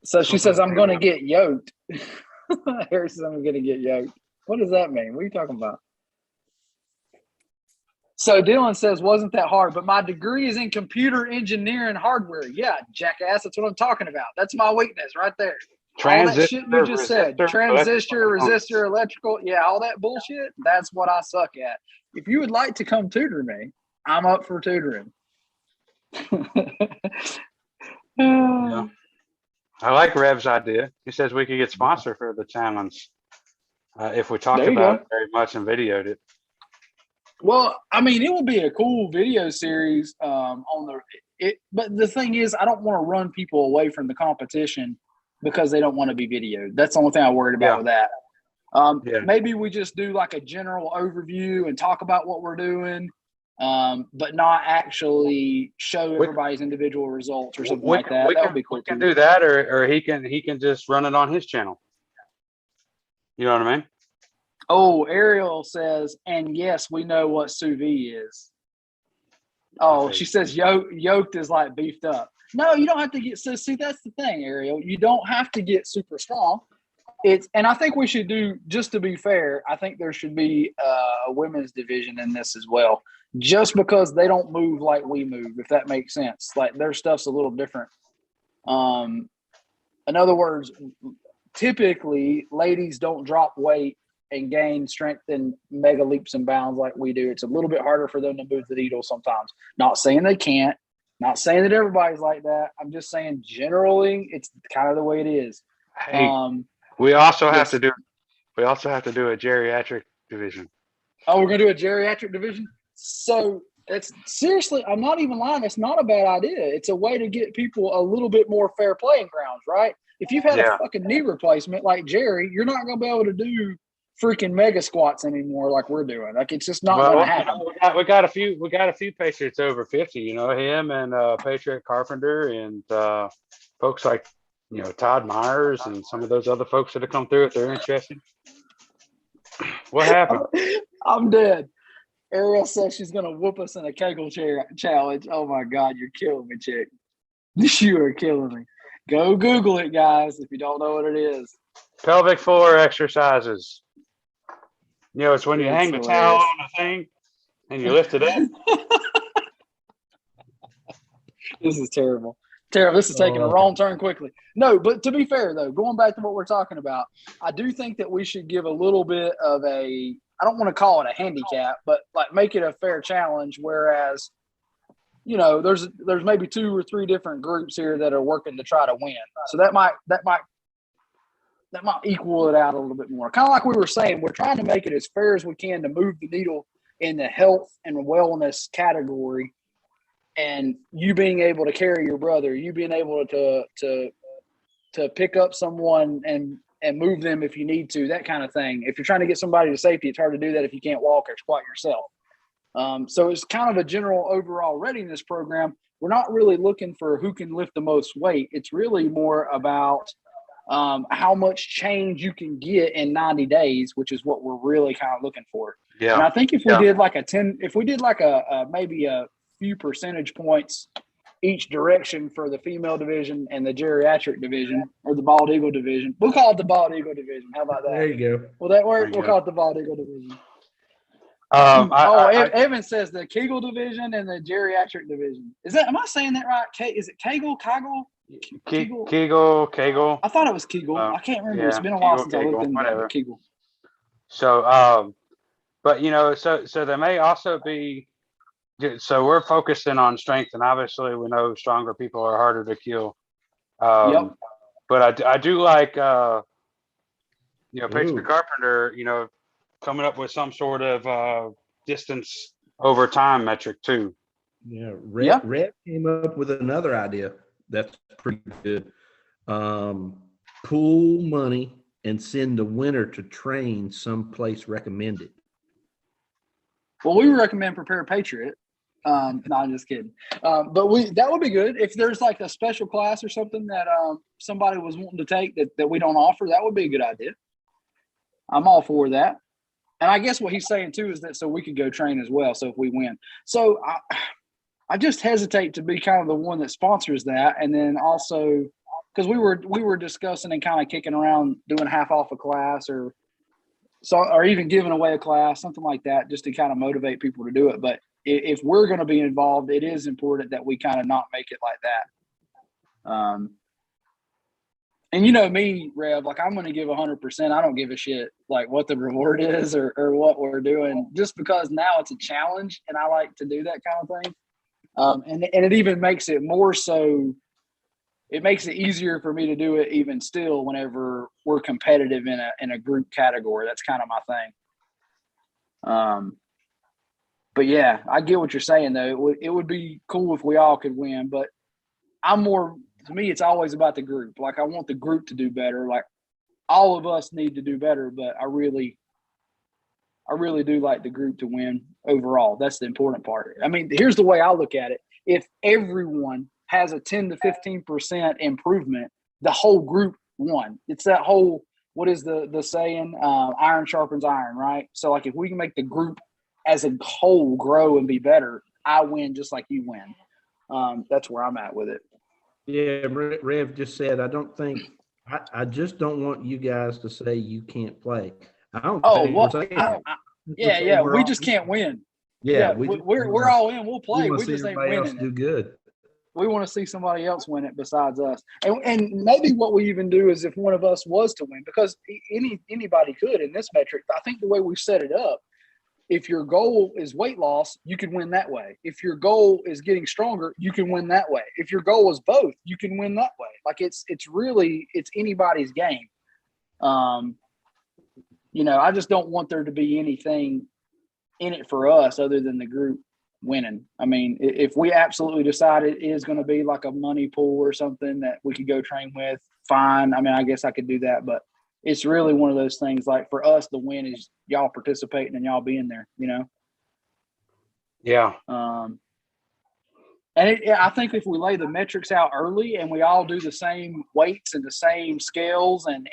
So she says, I'm going to get yoked. Harry says, I'm going to get yoked. What does that mean? What are you talking about? So Dylan says, wasn't that hard? But my degree is in computer engineering hardware. Yeah, jackass. That's what I'm talking about. That's my weakness right there. All that shit you just said. Transistor, resistor, electrical. Yeah, all that bullshit. That's what I suck at. If you would like to come tutor me, I'm up for tutoring. Yeah. I like Rev's idea. He says we could get sponsored for the challenge if we talked about it very much and videoed it. Well, I mean, it would be a cool video series but the thing is, I don't want to run people away from the competition because they don't want to be videoed. That's the only thing I'm worried about with that. Maybe we just do like a general overview and talk about what we're doing, but not actually show everybody's individual results or something like that. That would be cool. We can do that, or he can just run it on his channel. You know what I mean? Oh, Ariel says, and yes, we know what sous vide is. Oh, she says yoked is like beefed up. No, you don't have to get. So see, that's the thing, Ariel. You don't have to get super strong. And I think we should do, just to be fair, I think there should be a women's division in this as well, just because they don't move like we move, if that makes sense. Like, their stuff's a little different. In other words, typically ladies don't drop weight and gain strength in mega leaps and bounds like we do. It's a little bit harder for them to move the needle sometimes. Not saying they can't, not saying that everybody's like that. I'm just saying generally it's kind of the way it is. Hey, We also have Yes. to do. We also have to do a geriatric division. Oh, we're gonna do a geriatric division. So it's seriously, I'm not even lying. It's not a bad idea. It's a way to get people a little bit more fair playing grounds, right? If you've had Yeah. a fucking knee replacement like Jerry, you're not gonna be able to do freaking mega squats anymore like we're doing. Like it's just not gonna happen. We got a few Patriots over 50. You know, him and Patriot Carpenter and folks like Todd Myers and some of those other folks that have come through if they're interested. What happened? I'm dead. Ariel says she's gonna whoop us in a Kegel chair challenge. Oh my god, you're killing me, chick. You are killing me. Go Google it, guys, if you don't know what it is. Pelvic floor exercises. It's when you It's hang the towel hilarious. on the thing and you lift it up. This is terrible. Terrible. This is taking a wrong turn quickly. No, but to be fair, though, going back to what we're talking about, I do think that we should give a little bit of a, I don't want to call it a handicap, but like make it a fair challenge. Whereas, there's maybe 2 or 3 different groups here that are working to try to win. So that might equal it out a little bit more. Kind of like we were saying, we're trying to make it as fair as we can to move the needle in the health and wellness category. And you being able to carry your brother, you being able to pick up someone and move them if you need to, that kind of thing. If you're trying to get somebody to safety, it's hard to do that if you can't walk or squat yourself. So it's kind of a general overall readiness program. We're not really looking for who can lift the most weight. It's really more about how much change you can get in 90 days, which is what we're really kind of looking for. Yeah. And I think if we did like maybe a few percentage points each direction for the female division and the geriatric division or the bald eagle division. We'll call it the bald eagle division. How about that? There you go. Will that work? We'll call it the bald eagle division. Evan says the Kegel division and the geriatric division. Am I saying that right? Is it Kegel? Kegel. I thought it was Kegel. I can't remember. Yeah, It's been a while Kegel, since I looked into whatever. Kegel. So, but so there may also be. So we're focusing on strength, and obviously we know stronger people are harder to kill. Yep. But I do like, Patriot Carpenter, coming up with some sort of distance over time metric too. Yeah, Red came up with another idea that's pretty good. Pool money and send the winner to train someplace recommended. Well, we recommend Prepare Patriot. No, I'm just kidding. But that would be good if there's like a special class or something that somebody was wanting to take that we don't offer. That would be a good idea. I'm all for that. And I guess what he's saying too is that so we could go train as well. So if we win, so I just hesitate to be kind of the one that sponsors that, and then also because we were discussing and kind of kicking around doing half off a class or even giving away a class, something like that, just to kind of motivate people to do it. But if we're going to be involved, it is important that we kind of not make it like that. And you know me, Rev, like I'm going to give 100%. I don't give a shit like what the reward is or what we're doing, just because now it's a challenge and I like to do that kind of thing. And it even makes it more so. It makes it easier for me to do it even still whenever we're competitive in a group category. That's kind of my thing. But yeah, I get what you're saying though. It would be cool if we all could win, but to me, it's always about the group. Like I want the group to do better. Like all of us need to do better, but I really do like the group to win overall. That's the important part. I mean, here's the way I look at it. If everyone has a 10 to 15% improvement, the whole group won. It's that whole, what is the saying? Iron sharpens iron, right? So like if we can make the group as a whole grow and be better, I win just like you win. That's where I'm at with it. Yeah, Rev just said, I just don't want you guys to say you can't play. I don't think we're saying that. We just can't win. Yeah, we're all in. We'll play. We just ain't winning. Do good. We want to see somebody else win it besides us. And maybe what we even do is if one of us was to win, because anybody could in this metric. I think the way we set it up, if your goal is weight loss, you can win that way. If your goal is getting stronger, you can win that way. If your goal is both, you can win that way. Like it's anybody's game. I just don't want there to be anything in it for us other than the group winning. I mean, if we absolutely decide it is going to be like a money pool or something that we could go train with, fine. I mean, I guess I could do that, but it's really one of those things. Like for us, the win is y'all participating and y'all being there. Yeah. I think if we lay the metrics out early and we all do the same weights and the same scales and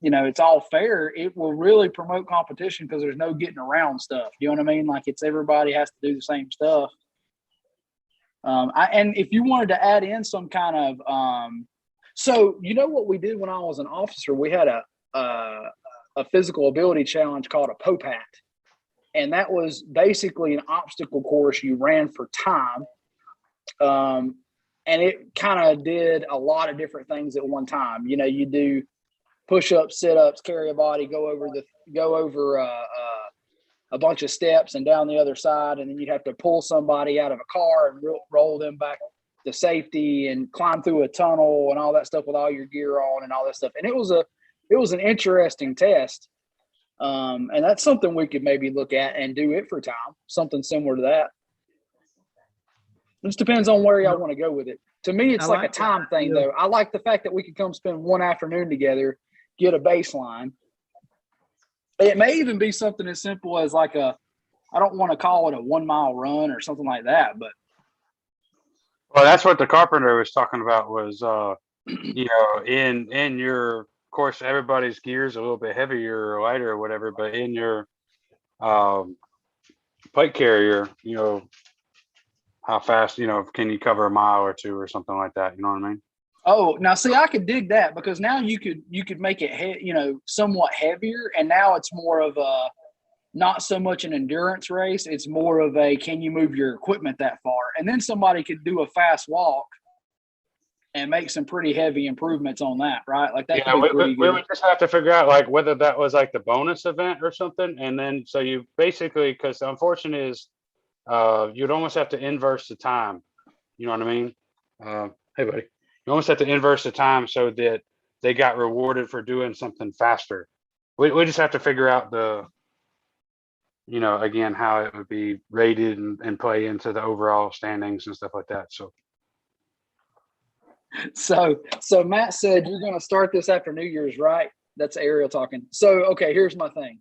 it's all fair, it will really promote competition because there's no getting around stuff. You know what I mean? Like it's everybody has to do the same stuff. And if you wanted to add in some kind of so what we did when I was an officer, we had a physical ability challenge called a POPAT. And that was basically an obstacle course you ran for time. And it kind of did a lot of different things at one time. You do push-ups, sit-ups, carry a body, go over a bunch of steps and down the other side, and then you'd have to pull somebody out of a car and roll them back to safety and climb through a tunnel and all that stuff with all your gear on and all that stuff. And it was an interesting test. And that's something we could maybe look at and do it for time, something similar to that. It just depends on where y'all want to go with it. To me, it's like a time thing, though. I like the fact that we could come spend one afternoon together, get a baseline. It may even be something as simple as like I don't want to call it a 1 mile run or something like that, but. Well, that's what the carpenter was talking about was, in your, of course, everybody's gear is a little bit heavier or lighter or whatever, but in your plate carrier, how fast, can you cover a mile or two or something like that? You know what I mean? Oh, now see, I could dig that because now you could make it, somewhat heavier. And now it's more of a, not so much an endurance race. It's more of a, can you move your equipment that far? And then somebody could do a fast walk and make some pretty heavy improvements on that, right? Like that could be pretty good. We would just have to figure out like whether that was like the bonus event or something. And then, so you basically, because the unfortunate is, you'd almost have to inverse the time. You know what I mean? Hey, buddy. You almost have to inverse the time so that they got rewarded for doing something faster. We just have to figure out again, how it would be rated and play into the overall standings and stuff like that. So Matt said you're going to start this after New Year's, right? That's Ariel talking. So, okay, here's my thing.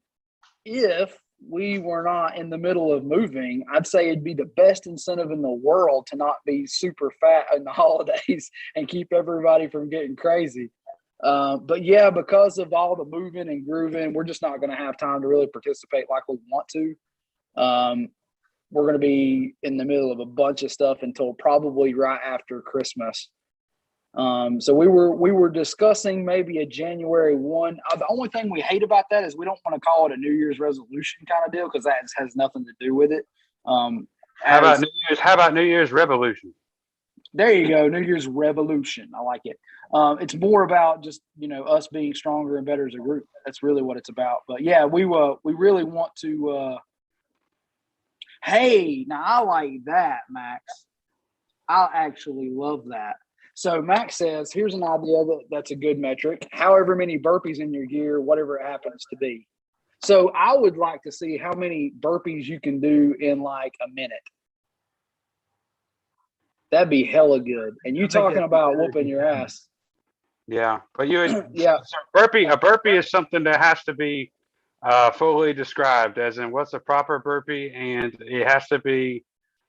If we were not in the middle of moving, I'd say it'd be the best incentive in the world to not be super fat in the holidays and keep everybody from getting crazy. But yeah, because of all the moving and grooving, we're just not going to have time to really participate like we want to. We're going to be in the middle of a bunch of stuff until probably right after Christmas. So we were discussing maybe a January 1. The only thing we hate about that is we don't want to call it a New Year's resolution kind of deal because that has nothing to do with it. How about New Year's Revolution? There you go, New Year's Revolution. I like it. It's more about just us being stronger and better as a group. That's really what it's about. But yeah, we really want to. Hey, now I like that, Max. I actually love that. So Max says, here's an idea that's a good metric. However many burpees in your gear, whatever it happens to be. So I would like to see how many burpees you can do in like a minute. That'd be hella good. And you talking about whooping your ass. Yeah, but yeah. So a burpee is something that has to be fully described, as in what's a proper burpee, and it has to be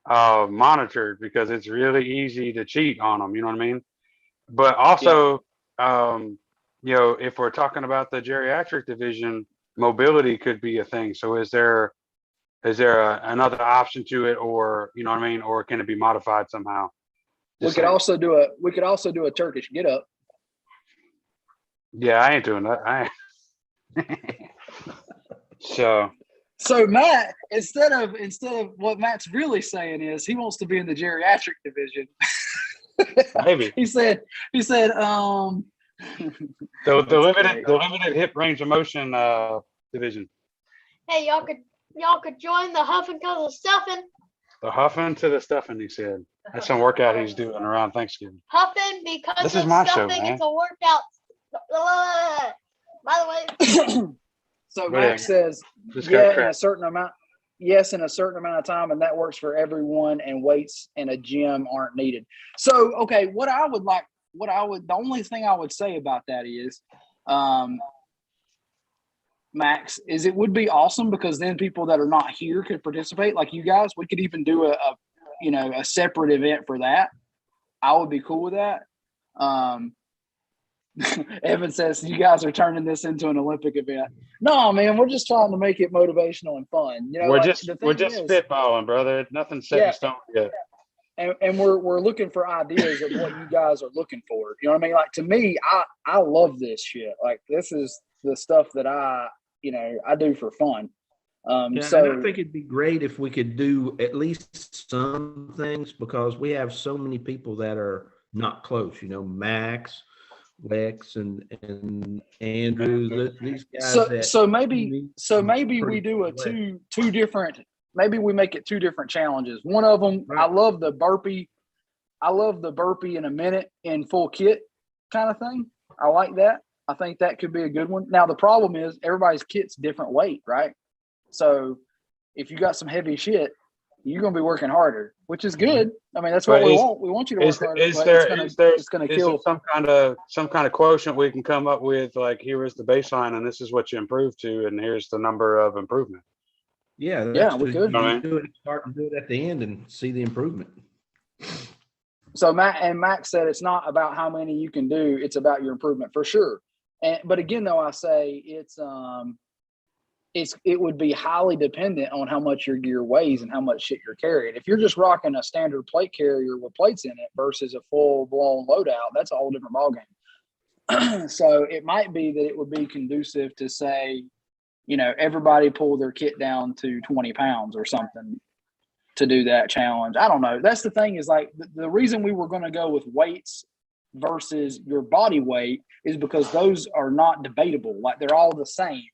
monitored because it's really easy to cheat on them. You know what I mean? But also, if we're talking about the geriatric division, mobility could be a thing. So is there another option to it, or you know what I mean, or can it be modified somehow? We could also do a Turkish get up. Yeah, I ain't doing that. So Matt, instead of what Matt's really saying is he wants to be in the geriatric division. Maybe he said the limited hip range of motion division. Hey, y'all could join the huffing because of stuffing. The huffing to the stuffing, he said. That's some workout he's doing around Thanksgiving. Huffing because this of is my stuffing. show, man. It's a workout. By the way, So Right. Max says, Just got yeah, in cracked. a certain amount. Yes, in a certain amount of time, and that works for everyone. And weights in a gym aren't needed. So, okay, the only thing I would say about that is, Max, is it would be awesome because then people that are not here could participate, like you guys. We could even do a separate event for that. I would be cool with that. Evan says you guys are turning this into an Olympic event. No, man, we're just trying to make it motivational and fun. You know, We're like, just the we're thing just is, spitballing, brother. Nothing's set Yeah. in stone yet. and we're looking for ideas of what you guys are looking for. You know what I mean? Like, to me, I love this shit. Like, this is the stuff that I do for fun. Yeah, and So I think it'd be great if we could do at least some things because we have so many people that are not close. Max, Lex, and Andrew. These guys. so maybe we pretty do a far away. two different. Maybe we make it two different challenges. One of them, Right. I love the burpee in a minute in full kit kind of thing. I like that. I think that could be a good one. Now the problem is everybody's kit's different weight, right? So if you got some heavy shit, you're gonna be working harder, which is good. I mean, that's what But we is- want. We want you to work Is harder, is but there it's gonna is there kill. some kind of quotient we can come up with? Like, here is the baseline, and this is what you improve to, and here's the number of improvement. Yeah, we could. You do it, start and do it at the end, and see the improvement. So Max said it's not about how many you can do; it's about your improvement for sure. But again, though, I say it would be highly dependent on how much your gear weighs and how much shit you're carrying. If you're just rocking a standard plate carrier with plates in it versus a full blown loadout, that's a whole different ballgame. So it might be that it would be conducive to say, everybody pull their kit down to 20 pounds or something to do that challenge. I don't know. That's the thing is, like, the reason we were going to go with weights versus your body weight is because those are not debatable. Like, they're all the same.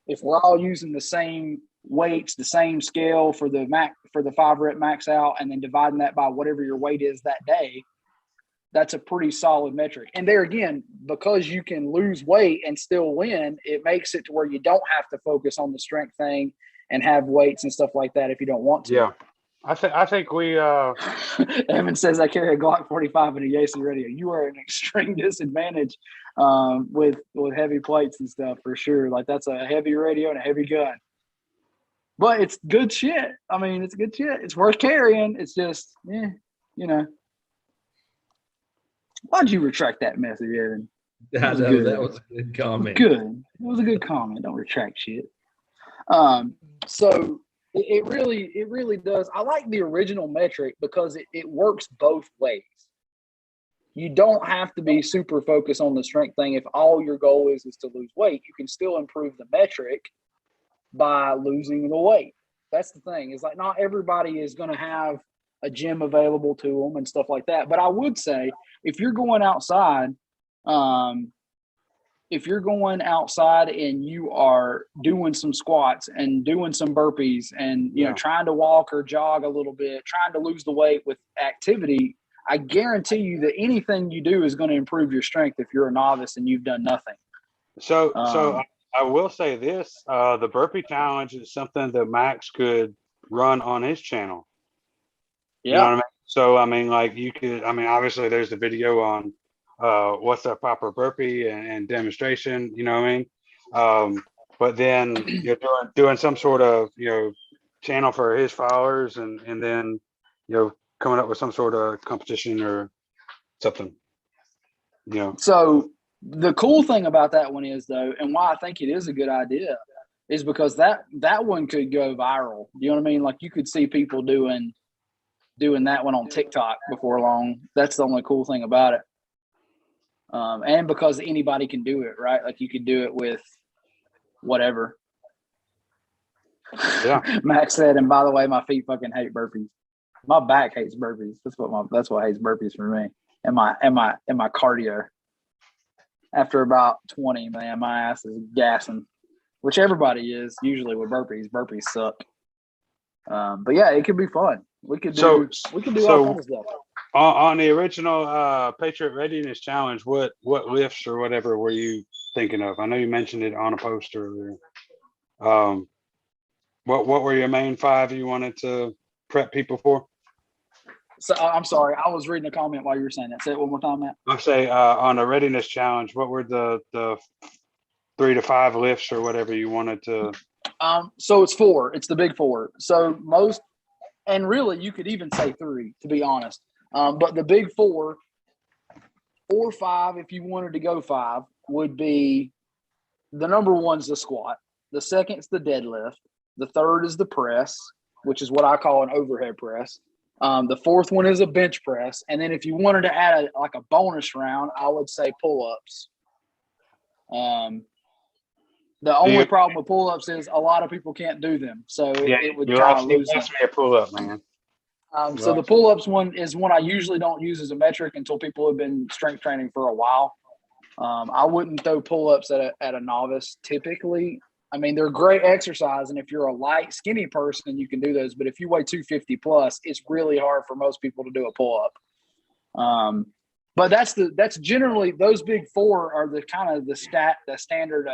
If we're all using the same weights, the same scale for the 5-rep max out, and then dividing that by whatever your weight is that day, that's a pretty solid metric. And there again, because you can lose weight and still win, it makes it to where you don't have to focus on the strength thing and have weights and stuff like that if you don't want to. Yeah, I think we Evan says I carry a Glock 45 and a Yacy radio. You are an extreme disadvantage with heavy plates and stuff for sure. Like, that's a heavy radio and a heavy gun. But it's good shit. I mean, it's good shit. It's worth carrying. It's just, Why'd you retract that message, Evan? I know that was a good comment. Good. It was a good comment. Don't retract shit. So it really does. I like the original metric because it works both ways. You don't have to be super focused on the strength thing. If all your goal is to lose weight, you can still improve the metric by losing the weight. That's the thing. Is like, not everybody is going to have a gym available to them and stuff like that. But I would say if you're going outside, and you are doing some squats and doing some burpees and trying to walk or jog a little bit, trying to lose the weight with activity, I guarantee you that anything you do is going to improve your strength if you're a novice and you've done nothing. So I will say this: the burpee challenge is something that Max could run on his channel. Yeah. You know what I mean? So I mean, like, you could. I mean, obviously, there's the video on what's a proper burpee and demonstration. You know what I mean? But then you're doing some sort of channel for his followers, and then coming up with some sort of competition or something. So the cool thing about that one is, though, and why I think it is a good idea, is because that one could go viral. You know what I mean? Like, you could see people doing that one on TikTok before long. That's the only cool thing about it. And because anybody can do it, right? Like, you could do it with whatever. Yeah. Max said, and by the way, my feet fucking hate burpees. My back hates burpees. That's what hates burpees for me. And my cardio. After about 20, man, my ass is gassing, which everybody is usually with burpees. Burpees suck. But yeah, it could be fun. We could do all kinds of stuff. On the original Patriot Readiness Challenge, what lifts or whatever were you thinking of? I know you mentioned it on a post earlier. What were your main 5 you wanted to prep people for? So I'm sorry, I was reading a comment while you were saying that. Say it one more time, Matt. I say on a Readiness Challenge, what were the 3 to 5 lifts or whatever you wanted to? So it's 4. It's the big 4. So most, and really you could even say 3 to be honest. But the big 4 or 5, if you wanted to go 5, would be the number 1's the squat. The second's the deadlift. The third is the press, which is what I call an overhead press. The 4th one is a bench press. And then if you wanted to add a bonus round, I would say pull-ups. The only problem with pull-ups is a lot of people can't do them. So it would kind of lose them. Me a pull-up, man. So the pull-ups one is one I usually don't use as a metric until people have been strength training for a while. I wouldn't throw pull-ups at a novice typically. I mean, they're great exercise, and if you're a light, skinny person, you can do those. But if you weigh 250 plus, it's really hard for most people to do a pull-up. But that's generally those big 4 are the kind of the standard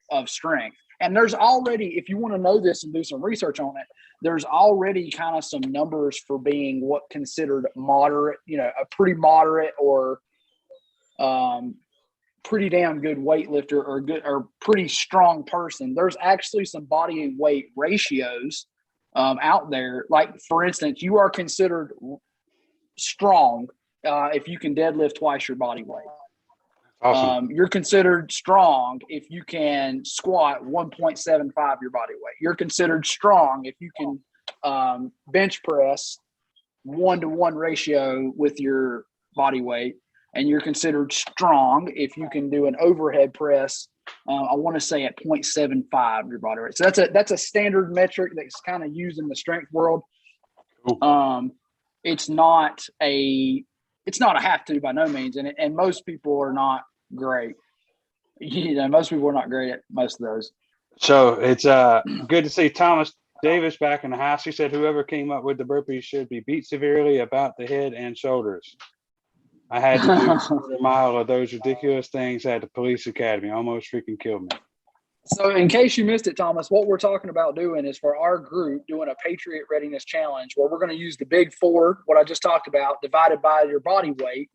of strength. And there's already, if you want to know this and do some research on it, there's already kind of some numbers for being what considered moderate, a pretty moderate or pretty damn good weightlifter or pretty strong person. There's actually some body weight ratios out there. Like, for instance, you are considered strong if you can deadlift twice your body weight. Awesome. You're considered strong if you can squat 1.75 your body weight. You're considered strong if you can bench press 1-to-1 ratio with your body weight. And you're considered strong if you can do an overhead press, I want to say at 0.75 your body weight. So that's a standard metric that's kind of used in the strength world. It's not a have to by no means, and most people are not great. Most people are not great at most of those. So it's good to see Thomas Davis back in the house. He said whoever came up with the burpees should be beat severely about the head and shoulders. I had to do a mile of those ridiculous things at the police academy. Almost freaking killed me. So in case you missed it, Thomas, what we're talking about doing is for our group doing a Patriot Readiness Challenge where we're going to use the big 4, what I just talked about, divided by your body weight.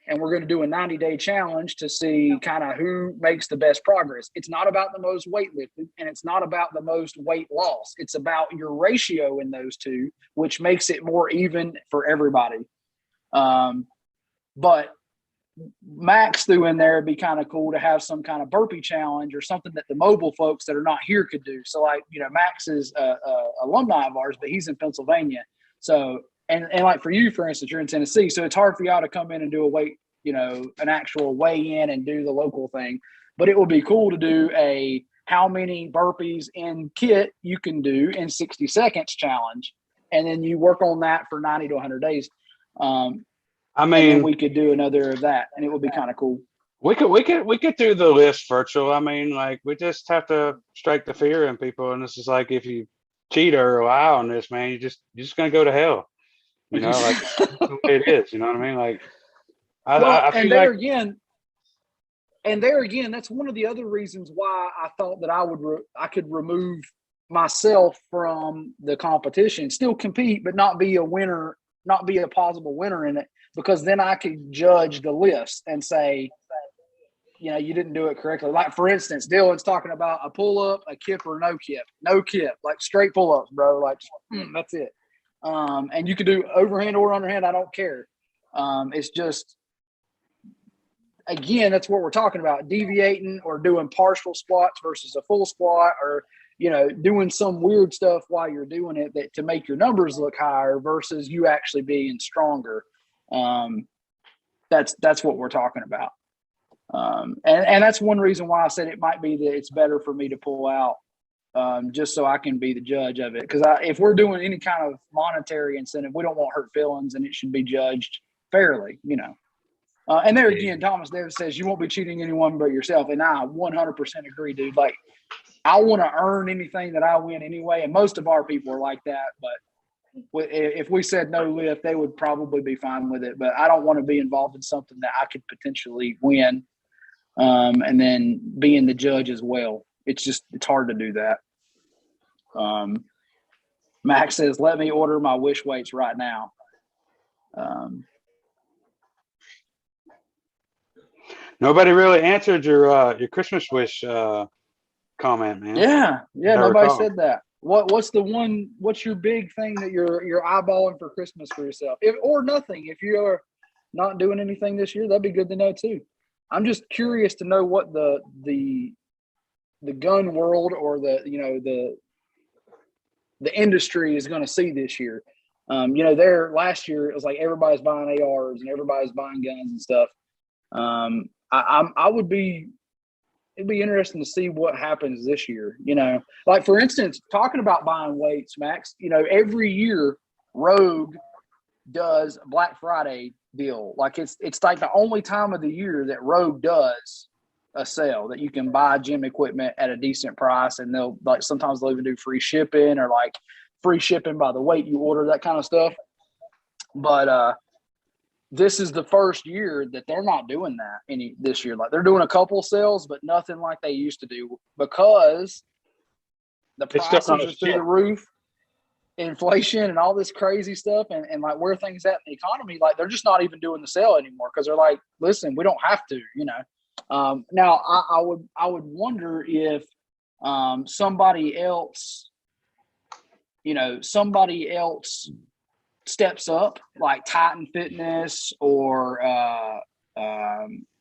And we're going to do a 90-day challenge to see kind of who makes the best progress. It's not about the most weight lifted, and it's not about the most weight loss. It's about your ratio in those two, which makes it more even for everybody. But Max threw in there, it'd be kind of cool to have some kind of burpee challenge or something that the mobile folks that are not here could do. So like, Max is a alumni of ours, but he's in Pennsylvania. So, and like for you, for instance, you're in Tennessee. So it's hard for y'all to come in and do a weight, an actual weigh in and do the local thing, but it would be cool to do a how many burpees in kit you can do in 60 seconds challenge. And then you work on that for 90 to 100 days. I mean, we could do another of that, and it would be kind of cool. We could do the list virtual. I mean, like we just have to strike the fear in people, and this is like if you cheat or lie on this, man, you're just gonna go to hell. Like that's the way it is. You know what I mean? Like, I feel there again, that's one of the other reasons why I thought that I could remove myself from the competition, still compete, but not be a winner, not be a possible winner in it. Because then I could judge the list and say, you didn't do it correctly. Like, for instance, Dylan's talking about a pull-up, a kip, or no kip, like straight pull-ups, bro. Like, that's it. And you could do overhand or underhand. I don't care. It's just, again, that's what we're talking about, deviating or doing partial squats versus a full squat or, doing some weird stuff while you're doing it to make your numbers look higher versus you actually being stronger. That's what we're talking about. And that's one reason why I said it might be that it's better for me to pull out, just so I can be the judge of it. Because if we're doing any kind of monetary incentive, we don't want hurt feelings, and it should be judged fairly, And there again, Thomas Davis says you won't be cheating anyone but yourself, and I 100% agree, dude. Like, I want to earn anything that I win anyway, and most of our people are like that, but if we said no lift, they would probably be fine with it. But I don't want to be involved in something that I could potentially win, and then being the judge as well. It's hard to do that. Max says, "Let me order my wish weights right now." Nobody really answered your Christmas wish comment, man. Yeah. Nobody recall. said that. What's your big thing that you're eyeballing for Christmas for yourself? Or nothing. If you're not doing anything this year, that'd be good to know too. I'm just curious to know what the gun world or the industry is going to see this year. Last year it was like everybody's buying ARs and everybody's buying guns and stuff. It'd be interesting to see what happens this year. Like for instance, talking about buying weights, Max, every year Rogue does a Black Friday deal. Like it's like the only time of the year that Rogue does a sale that you can buy gym equipment at a decent price, and sometimes they'll even do free shipping or like free shipping by the weight you order, that kind of stuff. But this is the first year that they're not doing that this year. Like they're doing a couple sales, but nothing like they used to do because the prices are through the roof, inflation and all this crazy stuff, and like where things at in the economy, like they're just not even doing the sale anymore because they're like, listen, we don't have to, Now I would wonder if somebody else steps up, like Titan Fitness or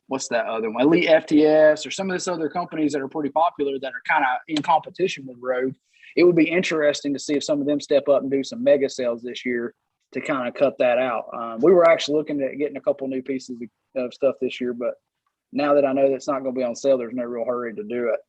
what's that other one, Elite FTS, or some of these other companies that are pretty popular that are kind of in competition with Rogue. It would be interesting to see if some of them step up and do some mega sales this year to kind of cut that out. We were actually looking at getting a couple new pieces of stuff this year, but now that I know that's not going to be on sale, there's no real hurry to do it.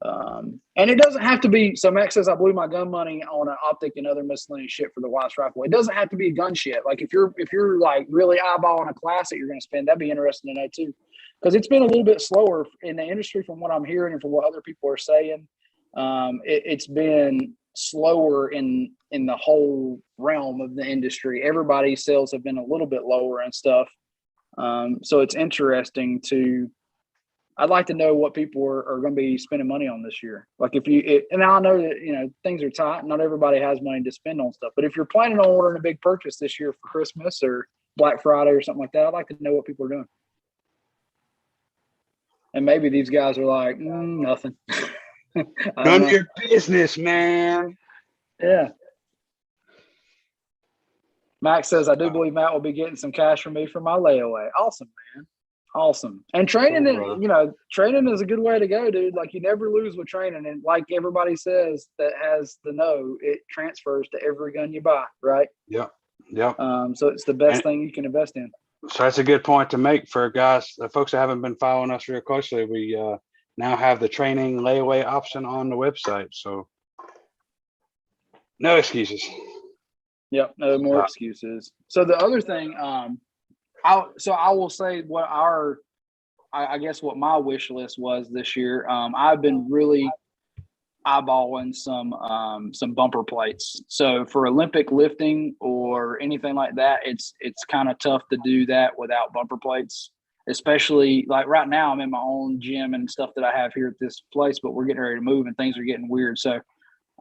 And it doesn't have to be. So Max says I blew my gun money on an optic and other miscellaneous shit for the Watts rifle. It doesn't have to be gun shit. Like if you're like really eyeballing a class that you're going to spend, that'd be interesting to know too, because it's been a little bit slower in the industry from what I'm hearing and from what other people are saying. It's been slower in the whole realm of the industry. Everybody's sales have been a little bit lower and stuff. So it's interesting I'd like to know what people are going to be spending money on this year. Like and I know that, things are tight. Not everybody has money to spend on stuff, but if you're planning on ordering a big purchase this year for Christmas or Black Friday or something like that, I'd like to know what people are doing. And maybe these guys are like, nothing. None of your business, man. Yeah. Max says, I do believe Matt will be getting some cash from me for my layaway. Awesome, man. Awesome. And training, training is a good way to go, dude. Like you never lose with training. And like everybody says that has the know, it transfers to every gun you buy, right? Yeah. So it's the best thing you can invest in. So that's a good point to make for guys, the folks that haven't been following us real closely. We now have the training layaway option on the website. So no excuses. Yep. No more excuses. So the other thing, I will say what I guess what my wish list was this year. I've been really eyeballing some bumper plates. So for Olympic lifting or anything like that, it's kind of tough to do that without bumper plates. Especially like right now, I'm in my own gym and stuff that I have here at this place, but we're getting ready to move and things are getting weird. So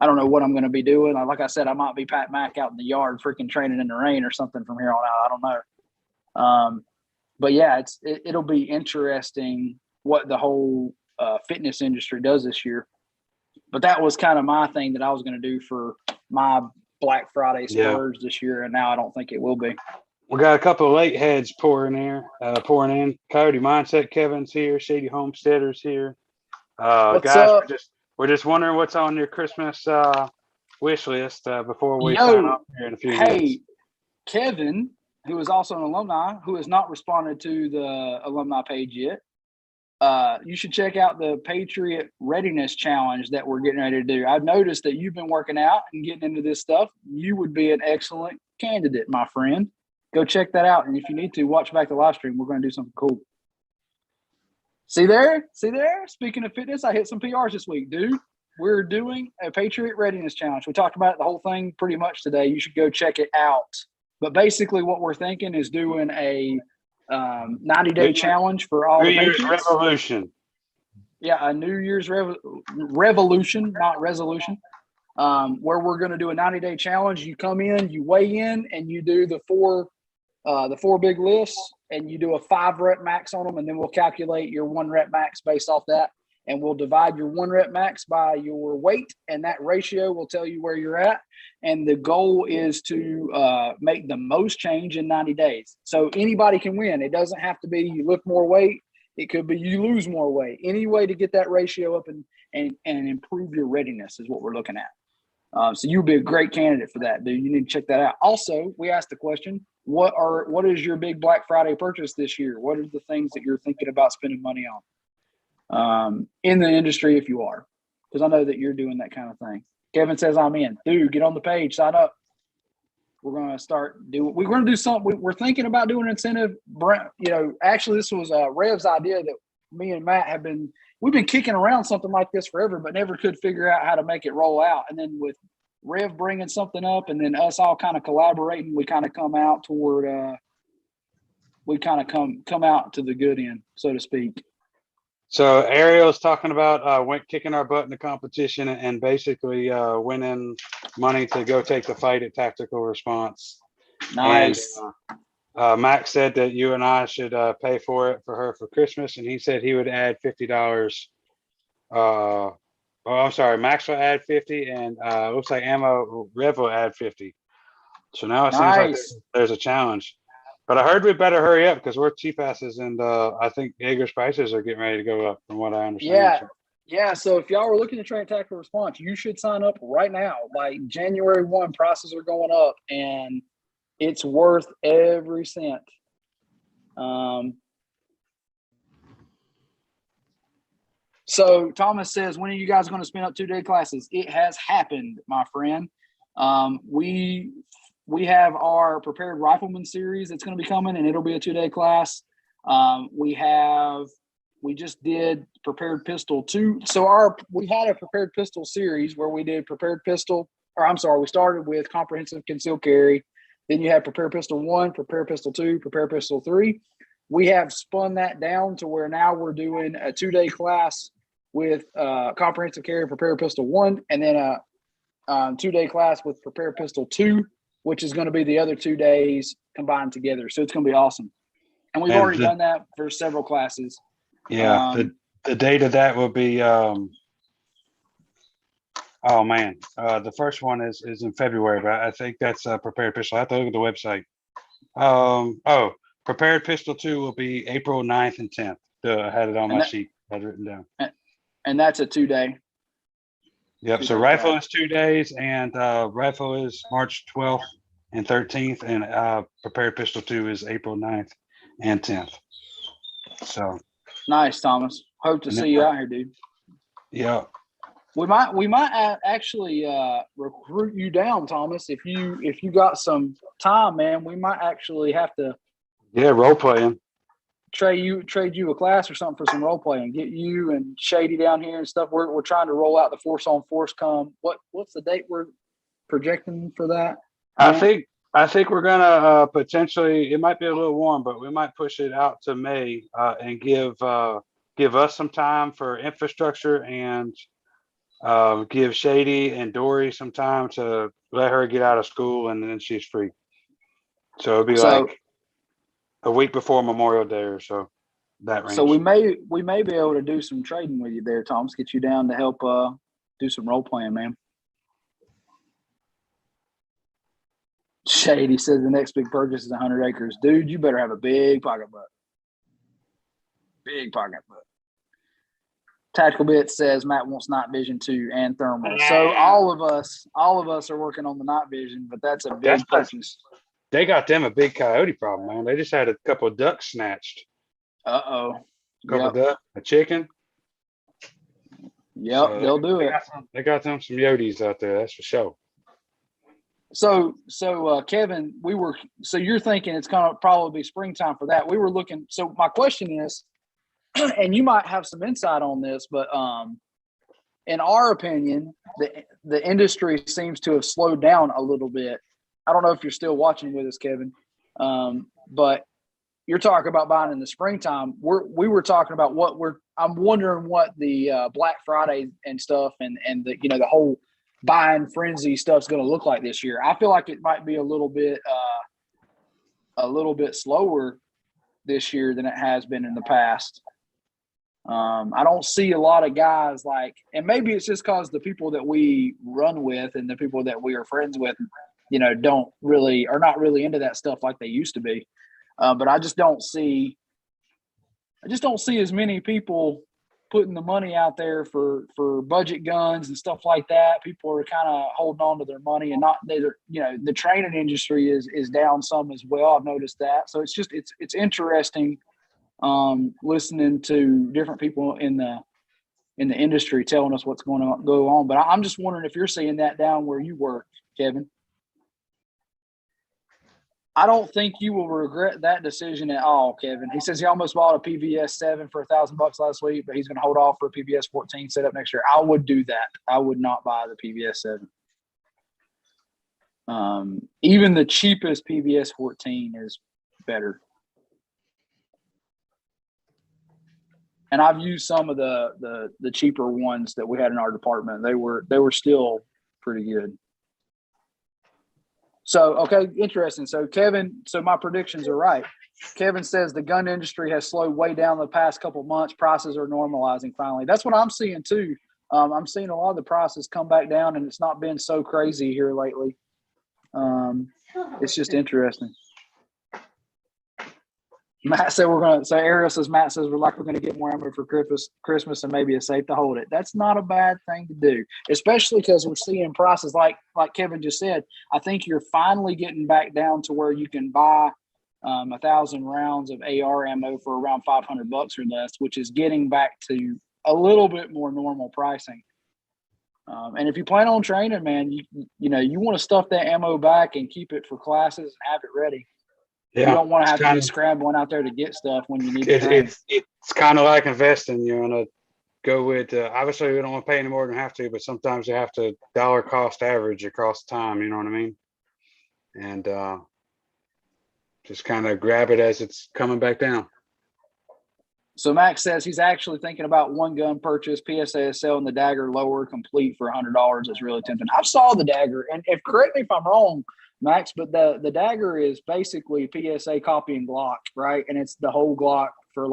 I don't know what I'm going to be doing. Like I said, I might be Pat Mack out in the yard, freaking training in the rain or something from here on out. I don't know. But yeah, it'll be interesting what the whole fitness industry does this year. But that was kind of my thing that I was going to do for my Black Friday splurge this year, and now I don't think it will be. We got a couple of late heads pouring in. Coyote Mindset Kevin's here. Shady Homesteaders here. What's guys, up? we're just wondering what's on your Christmas wish list before we sign off here in a few minutes. Hey, Kevin, who is also an alumni, who has not responded to the alumni page yet. You should check out the Patriot Readiness Challenge that we're getting ready to do. I've noticed that you've been working out and getting into this stuff. You would be an excellent candidate, my friend. Go check that out. And if you need to, watch back the live stream. We're going to do something cool. See there? Speaking of fitness, I hit some PRs this week, dude. we're doing a Patriot Readiness Challenge. We talked about the whole thing pretty much today. You should go check it out. But basically, what we're thinking is doing a 90-day challenge for all the Year's Patriots. Revolution. Yeah, a New Year's revolution, not resolution, where we're going to do a 90-day challenge. You come in, you weigh in, and you do the four big lifts, and you do a 5-rep max on them, and then we'll calculate your 1-rep max based off that. And we'll divide your 1-rep max by your weight, and that ratio will tell you where you're at. And the goal is to make the most change in 90 days. So anybody can win. It doesn't have to be you lift more weight. It could be you lose more weight. Any way to get that ratio up and improve your readiness is what we're looking at. So you'll be a great candidate for that, dude. You need to check that out. Also, we asked the question, what is your big Black Friday purchase this year? What are the things that you're thinking about spending money on? In the industry, if you are, because I know that you're doing that kind of thing. Kevin says I'm in. Dude, get on the page, sign up. We're going to do something. We're thinking about doing an incentive. Actually, this was Rev's idea that me and Matt we've been kicking around something like this forever, but never could figure out how to make it roll out. And then with Rev bringing something up and then us all kind of collaborating, we kind of come out toward, come out to the good end, so to speak. So Ariel's talking about kicking our butt in the competition and basically winning money to go take the fight at Tactical Response. Nice. And, Max said that you and I should pay for it for her for Christmas, and he said he would add $50. I'm sorry, Max will add 50, and looks like Rev will add 50. So now it seems like there's a challenge. But I heard we better hurry up because we're cheap asses, and I think Jaeger's prices are getting ready to go up, from what I understand. Yeah. So if y'all were looking to train Tactical Response, you should sign up right now. Like January 1, prices are going up, and it's worth every cent. So Thomas says, when are you guys going to spin up 2-day classes? It has happened, my friend. We have our Prepared Rifleman series that's going to be coming, and it'll be a 2-day class. We just did Prepared Pistol 2. So we had a Prepared Pistol series where we did Prepared Pistol, we started with Comprehensive Concealed Carry. Then you have Prepared Pistol 1, Prepared Pistol 2, Prepared Pistol 3. We have spun that down to where now we're doing a 2-day class with Comprehensive Carry, Prepared Pistol 1, and then a 2-day class with Prepared Pistol 2, which is going to be the other 2 days combined together. So it's going to be awesome. And we've already done that for several classes. Yeah. The date of that will be, the first one is in February, but I think that's Prepared Pistol. I have to look at the website. Prepared Pistol 2 will be April 9th and 10th. I had it on my sheet. I had it written down. And that's a 2-day. Yep. So rifle is 2 days, and rifle is March 12th and 13th, and Prepared Pistol 2 is April 9th and 10th. So nice, Thomas. Hope to see you out here, dude. Yeah. We might actually recruit you down, Thomas. If you got some time, man, we might actually have to. Yeah, role playing. Trade you a class or something for some role playing. Get you and Shady down here and stuff. We're trying to roll out the Force on Force come. What's the date we're projecting for that? I think we're gonna potentially. It might be a little warm, but we might push it out to May and give us some time for infrastructure and give Shady and Dory some time to let her get out of school, and then she's free. So it'll be like a week before Memorial Day or so. That range. So we may be able to do some trading with you there, Thomas. Get you down to help do some role playing, man. Shady says the next big purchase is 100 acres. Dude, you better have a big pocketbook. Big pocketbook. Tactical Bit says Matt wants night vision too and thermal. So all of us are working on the night vision, but that's a big purchase. They got them a big coyote problem, man. They just had a couple of ducks snatched. Uh-oh. Ducks, a chicken. Yep, so they'll do it. They got them some yotes out there, that's for sure. So Kevin, you're thinking it's gonna probably be springtime for that. We were looking. So my question is, and you might have some insight on this, but in our opinion, the industry seems to have slowed down a little bit. I don't know if you're still watching with us, Kevin, but you're talking about buying in the springtime. We were talking about I'm wondering what the Black Friday and stuff and the the whole buying frenzy stuff's going to look like this year. I feel like it might be a little bit slower this year than it has been in the past. I don't see a lot of guys and maybe it's just because the people that we run with and the people that we are friends with, are not really into that stuff like they used to be. But I just don't see as many people putting the money out there for budget guns and stuff like that. People are kind of holding on to their money and the training industry is down some as well. I've noticed that. So it's interesting listening to different people in the industry telling us what's going to go on. But I'm just wondering if you're seeing that down where you work, Kevin. I don't think you will regret that decision at all, Kevin. He says he almost bought a PVS 7 for $1,000 last week, but he's going to hold off for a PVS 14 set up next year. I would do that. I would not buy the PVS 7. Even the cheapest PVS 14 is better. And I've used some of the cheaper ones that we had in our department. They were still pretty good. So, okay, interesting. So, Kevin, my predictions are right. Kevin says the gun industry has slowed way down the past couple of months. Prices are normalizing finally. That's what I'm seeing too. I'm seeing a lot of the prices come back down, and it's not been so crazy here lately. It's just interesting. Matt said Matt says we're going to get more ammo for Christmas and maybe it's safe to hold it. That's not a bad thing to do, especially because we're seeing prices like Kevin just said. I think you're finally getting back down to where you can buy 1,000 rounds of AR ammo for around $500 or less, which is getting back to a little bit more normal pricing. And if you plan on training, man, you want to stuff that ammo back and keep it for classes and have it ready. Yeah, you don't want to have to be scrambling out there to get stuff when you need it. It's kind of like investing. You're going to go with, obviously we don't want to pay any more than have to, but sometimes you have to dollar cost average across time, you know what I mean? And just kind of grab it as it's coming back down. So Max says he's actually thinking about one gun purchase. PSA is selling the Dagger lower complete for $100. It's really tempting. I saw the Dagger, and correct me if I'm wrong, Max, but the Dagger is basically PSA copying Glock, right? And it's the whole Glock for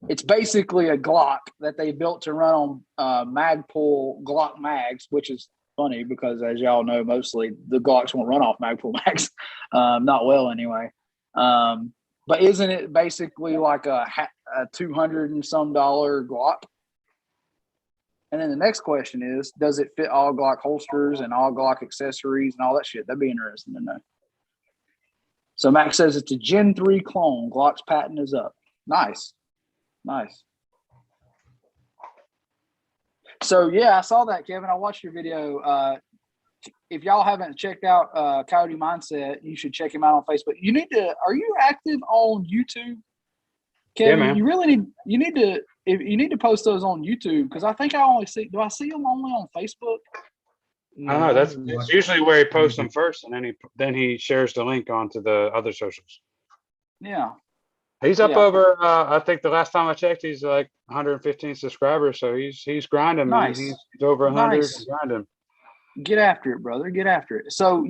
it's basically a Glock that they built to run on Magpul Glock mags, which is funny because, as y'all know, mostly the Glocks won't run off Magpul mags, not well anyway. But isn't it basically like a $200 and some Glock? And then the next question is, does it fit all Glock holsters and all Glock accessories and all that shit? That'd be interesting to know. So Max says it's a Gen 3 clone. Glock's patent is up. Nice. So, yeah, I saw that, Kevin. I watched your video. If y'all haven't checked out Coyote Mindset, you should check him out on Facebook. Are you active on YouTube, Kevin? Yeah, man. You need to post those on YouTube because I think do I see them only on Facebook? I don't know. That's usually where he posts them first, and then he shares the link onto the other socials. Yeah. He's up over, I think the last time I checked, he's like 115 subscribers. So he's grinding, man. Nice. He's over 100 nice. Grinding. Get after it, brother. Get after it. So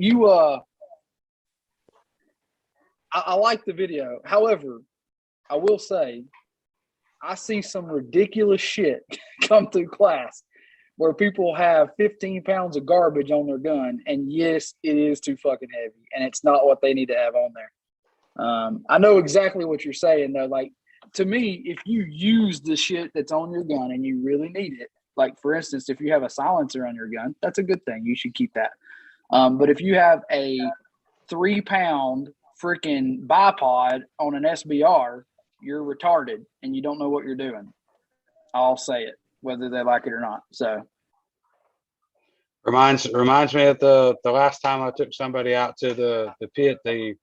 I like the video. However, I will say I see some ridiculous shit come through class where people have 15 pounds of garbage on their gun. And yes, it is too fucking heavy. And it's not what they need to have on there. I know exactly what you're saying, though. Like, to me, if you use the shit that's on your gun and you really need it, like, for instance, if you have a silencer on your gun, that's a good thing. You should keep that. But if you have a 3-pound freaking bipod on an SBR, you're retarded and you don't know what you're doing. I'll say it, whether they like it or not. So reminds me of the last time I took somebody out to the pit. They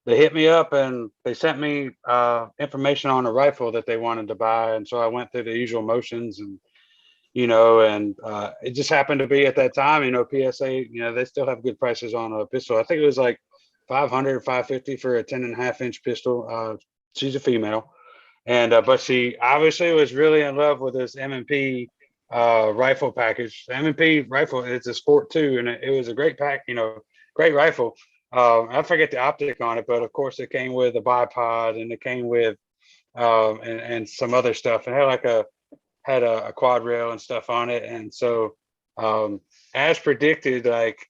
hit me up and they sent me information on a rifle that they wanted to buy, and so I went through the usual motions and and it just happened to be at that time, PSA, they still have good prices on a pistol. I think it was like 500, 550 for a 10.5-inch pistol. She's a female. And but she obviously was really in love with this M&P rifle package. The M&P rifle, it's a sport too, and it was a great pack, great rifle. I forget the optic on it, but of course it came with a bipod, and it came with and some other stuff. It had a quad rail and stuff on it, and so as predicted, like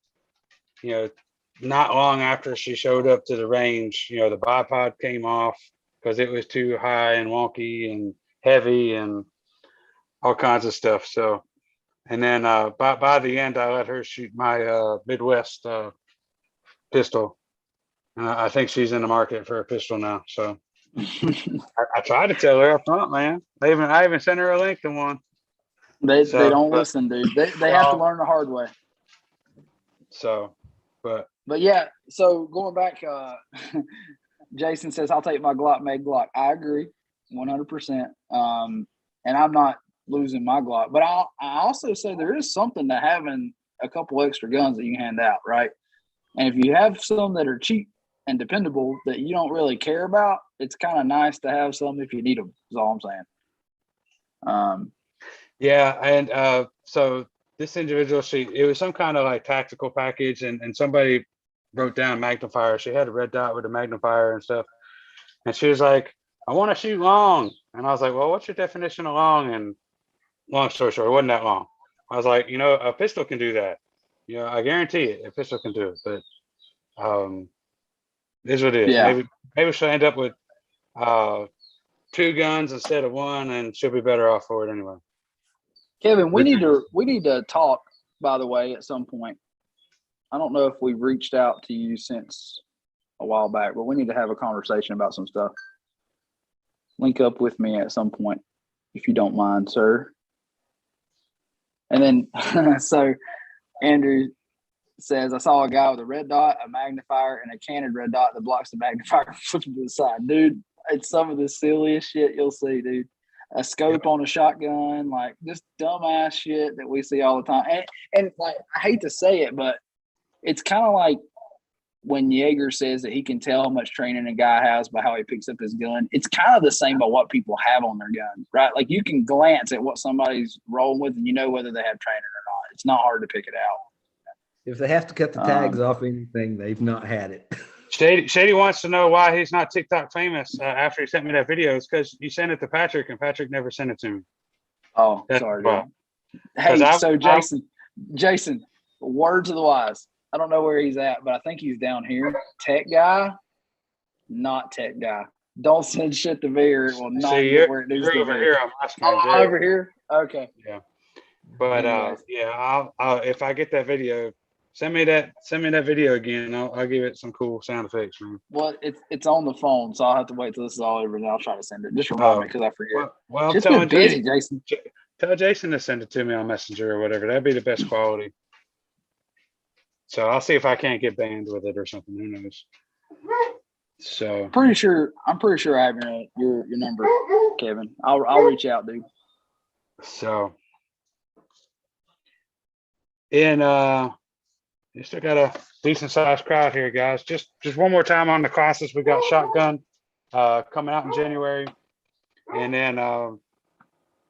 not long after she showed up to the range, the bipod came off because it was too high and wonky and heavy and all kinds of stuff. So, and then by the end, I let her shoot my Midwest pistol. I think she's in the market for a pistol now. So I tried to tell her up front, man. I even sent her a link to one. They don't listen, dude. They have to learn the hard way. So, but yeah. So going back, Jason says, "I'll take my Glock, Meg Glock." I agree, 100%. And I'm not losing my Glock, but I also say there is something to having a couple extra guns that you hand out, right? And if you have some that are cheap and dependable that you don't really care about, it's kind of nice to have some if you need them. Is all I'm saying. Yeah, and so this individual, it was some kind of like tactical package, and somebody wrote down magnifier. She had a red dot with a magnifier and stuff, and she was like, "I want to shoot long," and I was like, "Well, what's your definition of long?" And long story short, it wasn't that long. I was like, a pistol can do that. I guarantee it, a pistol can do it. But it is what it is. Yeah. Maybe she'll end up with 2 guns instead of 1, and she'll be better off for it anyway. Kevin, we need to talk, by the way, at some point. I don't know if we've reached out to you since a while back, but we need to have a conversation about some stuff. Link up with me at some point, if you don't mind, sir. And then, so Andrew says, "I saw a guy with a red dot, a magnifier, and a canted red dot that blocks the magnifier and flips to the side." Dude, it's some of the silliest shit you'll see, dude. A scope on a shotgun, like this dumbass shit that we see all the time. And like, I hate to say it, but it's kind of like when Yeager says that he can tell how much training a guy has by how he picks up his gun. It's kind of the same by what people have on their gun, right? Like you can glance at what somebody's rolling with and you know whether they have training or not. It's not hard to pick it out. If they have to cut the tags off anything, they've not had it. Shady wants to know why he's not TikTok famous after he sent me that video. It's because you sent it to Patrick and Patrick never sent it to me. Oh, that's sorry. Hey, so Jason, word to the wise. I don't know where he's at, but I think he's down here. Tech guy, not tech guy. Don't send shit to Veer. It will not get where it needs to be. Over here. I'm asking over here? Okay. Yeah. But I'll if I get that video, send me that video again. I'll give it some cool sound effects, man. Well, it's on the phone, so I'll have to wait till this is all over, and I'll try to send it. Just remind me because I forget. Well, just been busy, Jason. Tell Jason to send it to me on Messenger or whatever. That'd be the best quality. So I'll see if I can't get banned with it or something. Who knows? So I'm pretty sure I have your number, Kevin. I'll reach out, dude. So and you still got a decent sized crowd here, guys. Just one more time on the classes. We got shotgun coming out in January, and then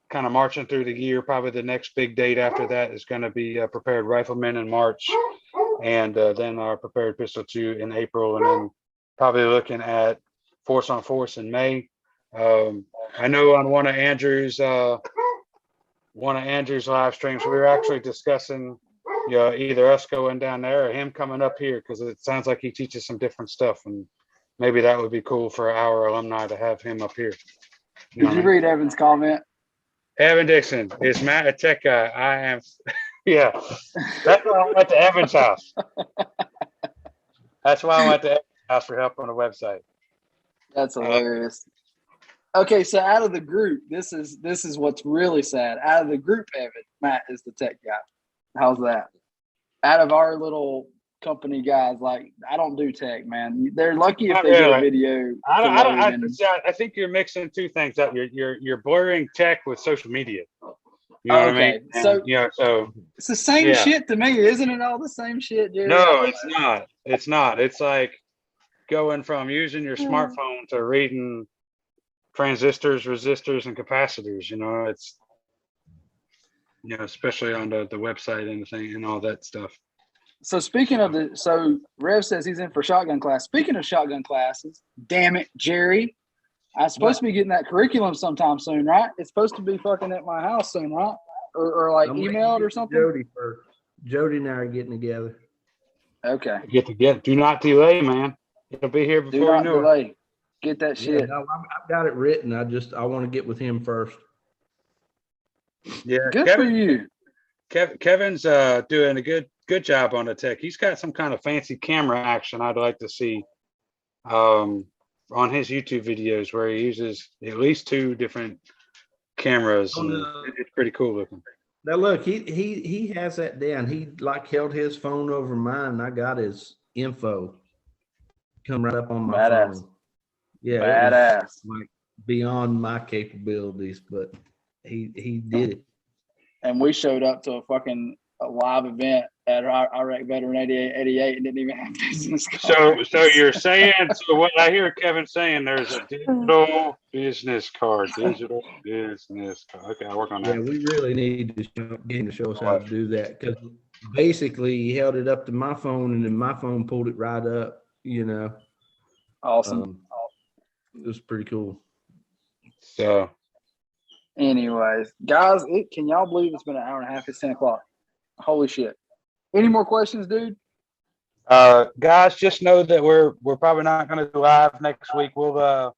kind of marching through the year. Probably the next big date after that is going to be prepared riflemen in March, and then our prepared pistol 2 in April, and then probably looking at force on force in May. I know on one of Andrew's live streams, we were actually discussing either us going down there or him coming up here, because it sounds like he teaches some different stuff, and maybe that would be cool for our alumni to have him up here. Did you read Evan's comment? Evan Dixon, is Matt a tech guy? I am. Yeah, that's why I went to Evan's house. That's why I went to Evan's house for help on the website. That's hilarious. Okay, so out of the group, this is what's really sad. Out of the group, Evan, Matt is the tech guy. How's that? Out of our little company guys, like, I don't do tech, man. They're lucky if they get a video. I think you're mixing two things up. You're blurring tech with social media. You know what I Okay, mean? so- So It's the same Yeah. shit to me, isn't it? All the same shit, Jerry? no, it's not. It's not. It's like going from using your smartphone to reading transistors, resistors, and capacitors. It's especially on the website and the thing and all that stuff. So speaking of Rev says he's in for shotgun class. Speaking of shotgun classes, damn it, Jerry, I'm supposed to be getting that curriculum sometime soon, right? It's supposed to be fucking at my house soon, right? Or like I'm emailed or waiting something. Jody first. Jody and I are getting together. Okay. Do not delay, man. It'll be here Do before you not know it. delay. Get that Yeah, shit. no, I've got it written. I want to get with him first. Yeah, Good for you. Kevin's doing a good job on the tech. He's got some kind of fancy camera action I'd like to see on his YouTube videos where he uses at least 2 different cameras. Oh, And no. it's pretty cool looking. Now look, he has that down. He like held his phone over mine, and I got his info come right up on my Badass. phone. Yeah, it was Badass. like beyond my capabilities, but he did it. And we showed up to a live event at Iraq Veteran 88 and didn't even have business cards. So you're saying, so what I hear Kevin saying, there's a digital business card. Digital business card. Okay, I'll work on Yeah, that. we really need to get him to show us how to do that, because basically he held it up to my phone, and then my phone pulled it right up. Awesome. It was pretty cool. So Anyways, guys, can y'all believe it's been an hour and a half? It's 10 o'clock. Holy shit. Any more questions, dude? guys, just know that we're probably not going to do live next week. We'll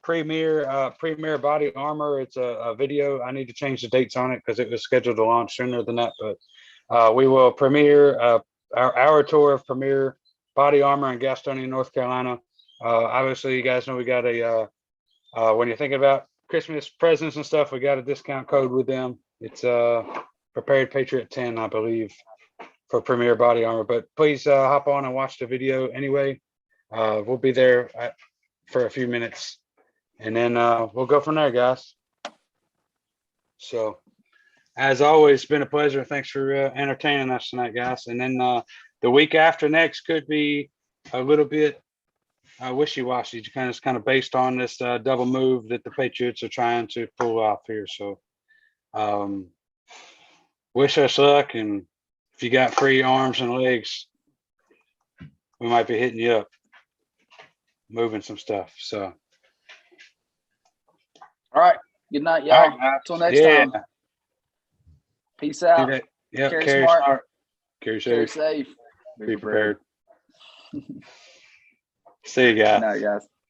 premiere Body Armor. It's a video. I need to change the dates on it because it was scheduled to launch sooner than that. But we will premiere our tour of Premiere Body Armor in Gastonia, North Carolina. Obviously, you guys know we got when you're thinking about Christmas presents and stuff, we got a discount code with them. It's Prepared Patriot 10, I believe, for Premiere Body Armor. But please hop on and watch the video anyway. We'll be there for a few minutes, and then we'll go from there, guys. So, as always, it's been a pleasure. Thanks for entertaining us tonight, guys. And then the week after next could be a little bit wishy-washy, kind of based on this double move that the Patriots are trying to pull off here. So wish us luck, and if you got free arms and legs, we might be hitting you up, moving some stuff. So All right. Good night, y'all. all right, Until next time. Peace out. Yeah, Carry carry smart. smart, carry Carry safe, safe. be prepared. See you guys. Good night, guys.